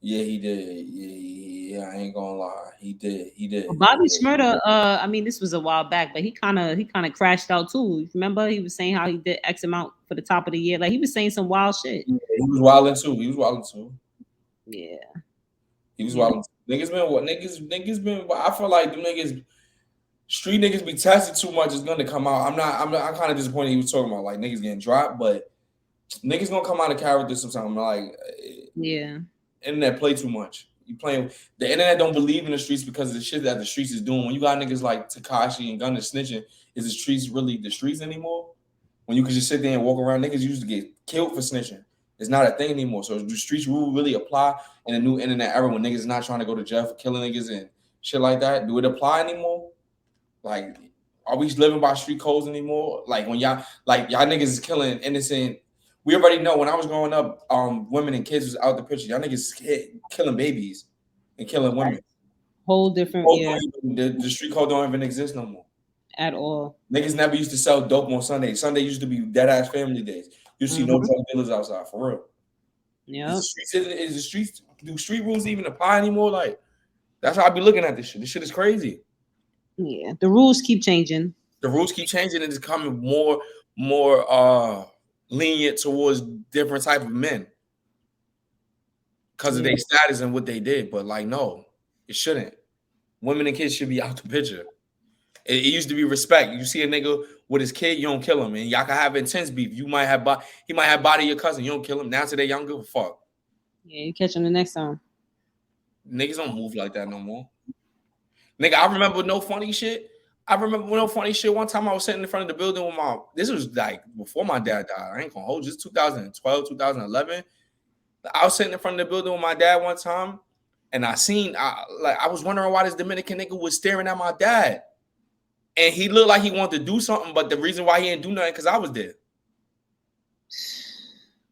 Yeah, he did. Yeah, I ain't gonna lie. He did. Well, Bobby Shmurda, I mean, this was a while back, but he kind of crashed out too. Remember, he was saying how he did X amount for the top of the year. Like he was saying some wild shit. Yeah, he was wilding too. Yeah. He was wilding. Niggas been. I feel like them niggas, street niggas be tested too much. It's gonna come out. I'm kind of disappointed he was talking about like niggas getting dropped, but niggas gonna come out of character sometime. Like, yeah. Internet play too much. You playing the internet don't believe in the streets because of the shit that the streets is doing. When you got niggas like Tekashi and Gunna snitching, is the streets really the streets anymore? When you could just sit there and walk around, niggas used to get killed for snitching. It's not a thing anymore. So do streets rule really apply in a new internet era when niggas is not trying to go to jail for killing niggas and shit like that? Do it apply anymore? Like, are we living by street codes anymore? Like when y'all niggas is killing innocent. We already know when I was growing up, women and kids was out the picture. Y'all niggas killing babies and killing women. Whole different, The street code don't even exist no more. At all. Niggas never used to sell dope on Sunday. Sunday used to be dead ass family days. You see no drug dealers outside for real. Yeah. Do street rules even apply anymore? Like, that's how I be looking at this shit. This shit is crazy. Yeah, the rules keep changing. The rules keep changing and it's becoming more lenient towards different type of men because of their status and what they did. But like, no, it shouldn't. Women and kids should be out the picture. It used to be respect. You see a nigga with his kid, you don't kill him, and y'all can have intense beef. He might have body your cousin, you don't kill him. Now today, y'all don't give a fuck. Yeah, you catch him the next time. Niggas don't move like that no more. Nigga, I remember no funny shit. One time I was sitting in front of the building with this was like before my dad died. I ain't gonna hold you. It's 2012, 2011. I was sitting in front of the building with my dad one time, and I was wondering why this Dominican nigga was staring at my dad. And he looked like he wanted to do something, but the reason why he didn't do nothing because I was there.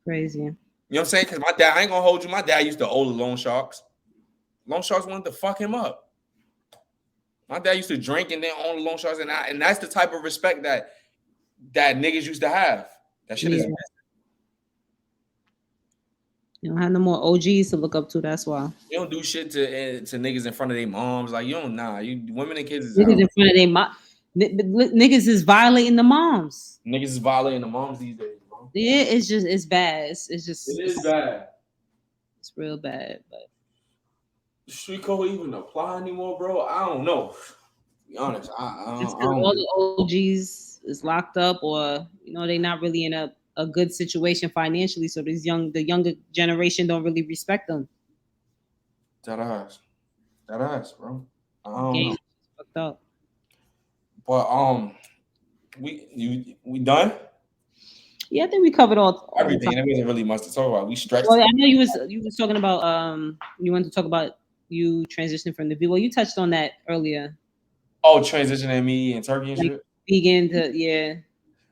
Crazy. You know what I'm saying? Because my dad, I ain't gonna hold you. My dad used to owe the loan sharks. Loan sharks wanted to fuck him up. My dad used to drink and then own the loan sharks, and that's the type of respect that niggas used to have. That shit is. You don't have no more OGs to look up to. That's why you don't do shit to niggas in front of their moms. Like you don't. You women and kids is niggas out. in front of their mom. Niggas is violating the moms. Niggas is violating the moms these days, bro. Yeah, it's bad. It is bad. It's real bad. But street code even apply anymore, bro? I don't know. To be honest, I don't all the OGs is locked up, or they not really in a good situation financially. So the younger generation don't really respect them. That ass, bro. I don't know. Fucked up. But we done? Yeah, I think we covered all everything. There wasn't really much to talk about. We stretched. Well, I know you was talking about you wanted to talk about you transitioning from the vegan. Well, you touched on that earlier. Oh, transitioning me and turkey and shit. Vegan to yeah.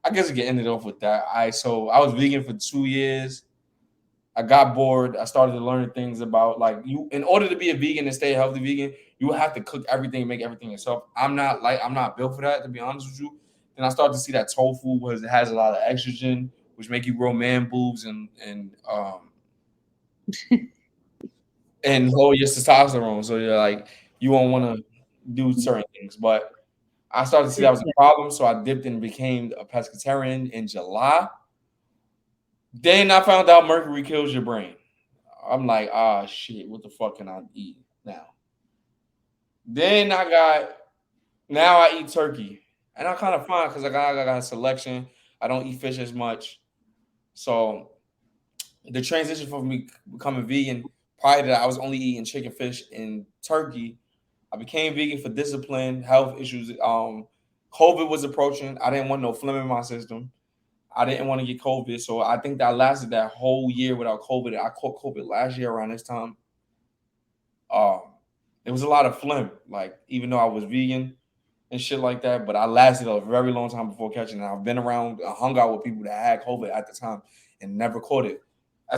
I guess we can end it off with that. So I was vegan for 2 years. I got bored. I started to learn things about in order to be a vegan and stay a healthy vegan, you have to cook everything and make everything yourself. I'm not built for that, to be honest with you. Then I started to see that tofu has a lot of estrogen, which make you grow man boobs and and lower your testosterone. So you won't want to do certain things. But I started to see that was a problem, so I dipped and became a pescatarian in July. Then I found out mercury kills your brain. I'm like, shit, what the fuck can I eat now? Then now I eat turkey. And I'm kind of fine because I got a selection. I don't eat fish as much. So the transition from me becoming vegan, prior to that, I was only eating chicken, fish, and turkey. I became vegan for discipline, health issues. COVID was approaching. I didn't want no phlegm in my system. I didn't want to get COVID. So I think that lasted that whole year without COVID. I caught COVID last year around this time. It was a lot of phlegm, even though I was vegan and shit like that, but I lasted a very long time before catching it. I've been around, hung out with people that had COVID at the time and never caught it.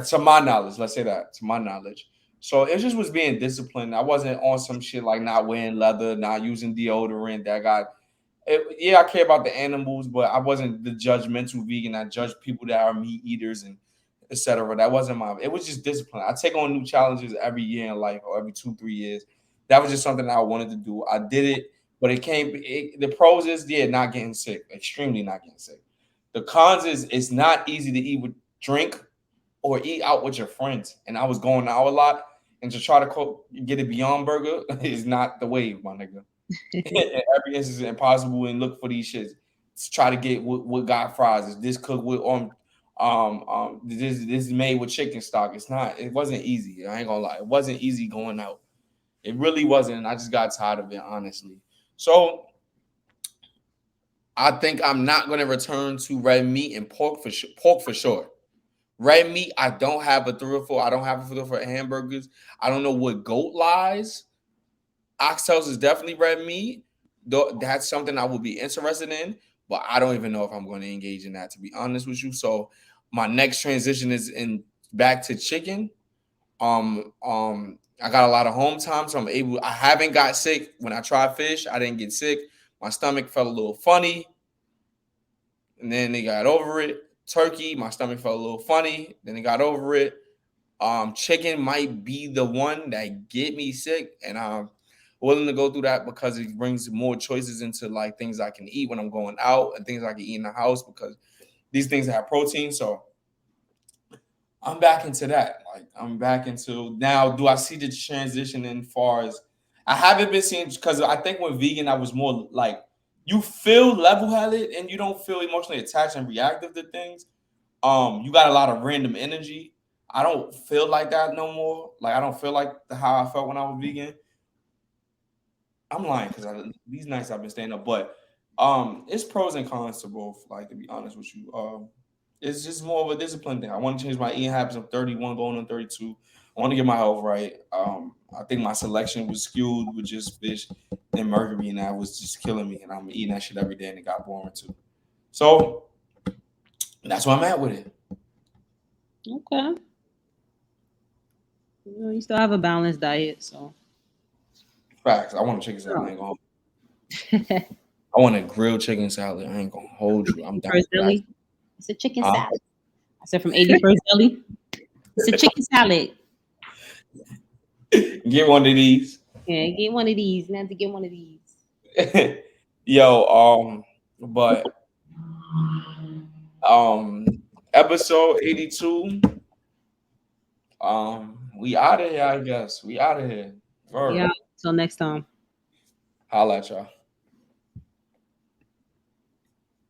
To my knowledge, let's say that, to my knowledge. So it just was being disciplined. I wasn't on some shit like not wearing leather, not using deodorant. I care about the animals, but I wasn't the judgmental vegan. I judge people that are meat eaters and etc. That wasn't it was just discipline. I take on new challenges every year in life or every 2-3 years. That was just something I wanted to do. I did it. But the pros is, not getting sick, extremely not getting sick. The cons is it's not easy to eat with drink or eat out with your friends. And I was going out a lot, and to try to get a Beyond Burger is not the wave, my nigga. Every instance is impossible, and look for these shits. To try to get what got fries. Is this cooked with this is made with chicken stock? It wasn't easy. I ain't gonna lie. It wasn't easy going out. It really wasn't. And I just got tired of it, honestly. So I think I'm not going to return to red meat and pork for sure. Red meat, I don't have a thrill for. I don't have a thrill for hamburgers. I don't know what goat lies. Oxtails is definitely red meat. That's something I would be interested in, but I don't even know if I'm going to engage in that, to be honest with you. So my next transition is back to chicken. I got a lot of home time, so I haven't got sick. When I tried fish, I didn't get sick. My stomach felt a little funny, and then they got over it. Turkey, my stomach felt a little funny, then they got over it. Chicken might be the one that get me sick, and I'm willing to go through that because it brings more choices into things I can eat when I'm going out and things I can eat in the house, because these things that have protein. So I'm back into that. Like I'm back into now. Do I see the transition in far as I haven't been seeing because I think when vegan I was more like you feel level-headed and you don't feel emotionally attached and reactive to things. You got a lot of random energy. I don't feel like that no more. Like I don't feel like how I felt when I was vegan. I'm lying because these nights I've been staying up, but it's pros and cons to both. Like to be honest with you, it's just more of a discipline thing. I want to change my eating habits. I'm 31, going on 32. I want to get my health right. I think my selection was skewed with just fish and mercury, and that was just killing me. And I'm eating that shit every day, and it got boring too. So that's where I'm at with it. Okay. You still have a balanced diet, so. Facts. I want a chicken salad. I ain't gonna. I want a grilled chicken salad. I ain't gonna hold you. I'm down. Deli. It's a chicken salad. I said from 81st Deli. It's a chicken salad. Get one of these. Yeah, get one of these. Now to get one of these. Yo, but episode 82. We out of here, I guess. We out of here. Yeah, till next time. Holla at y'all.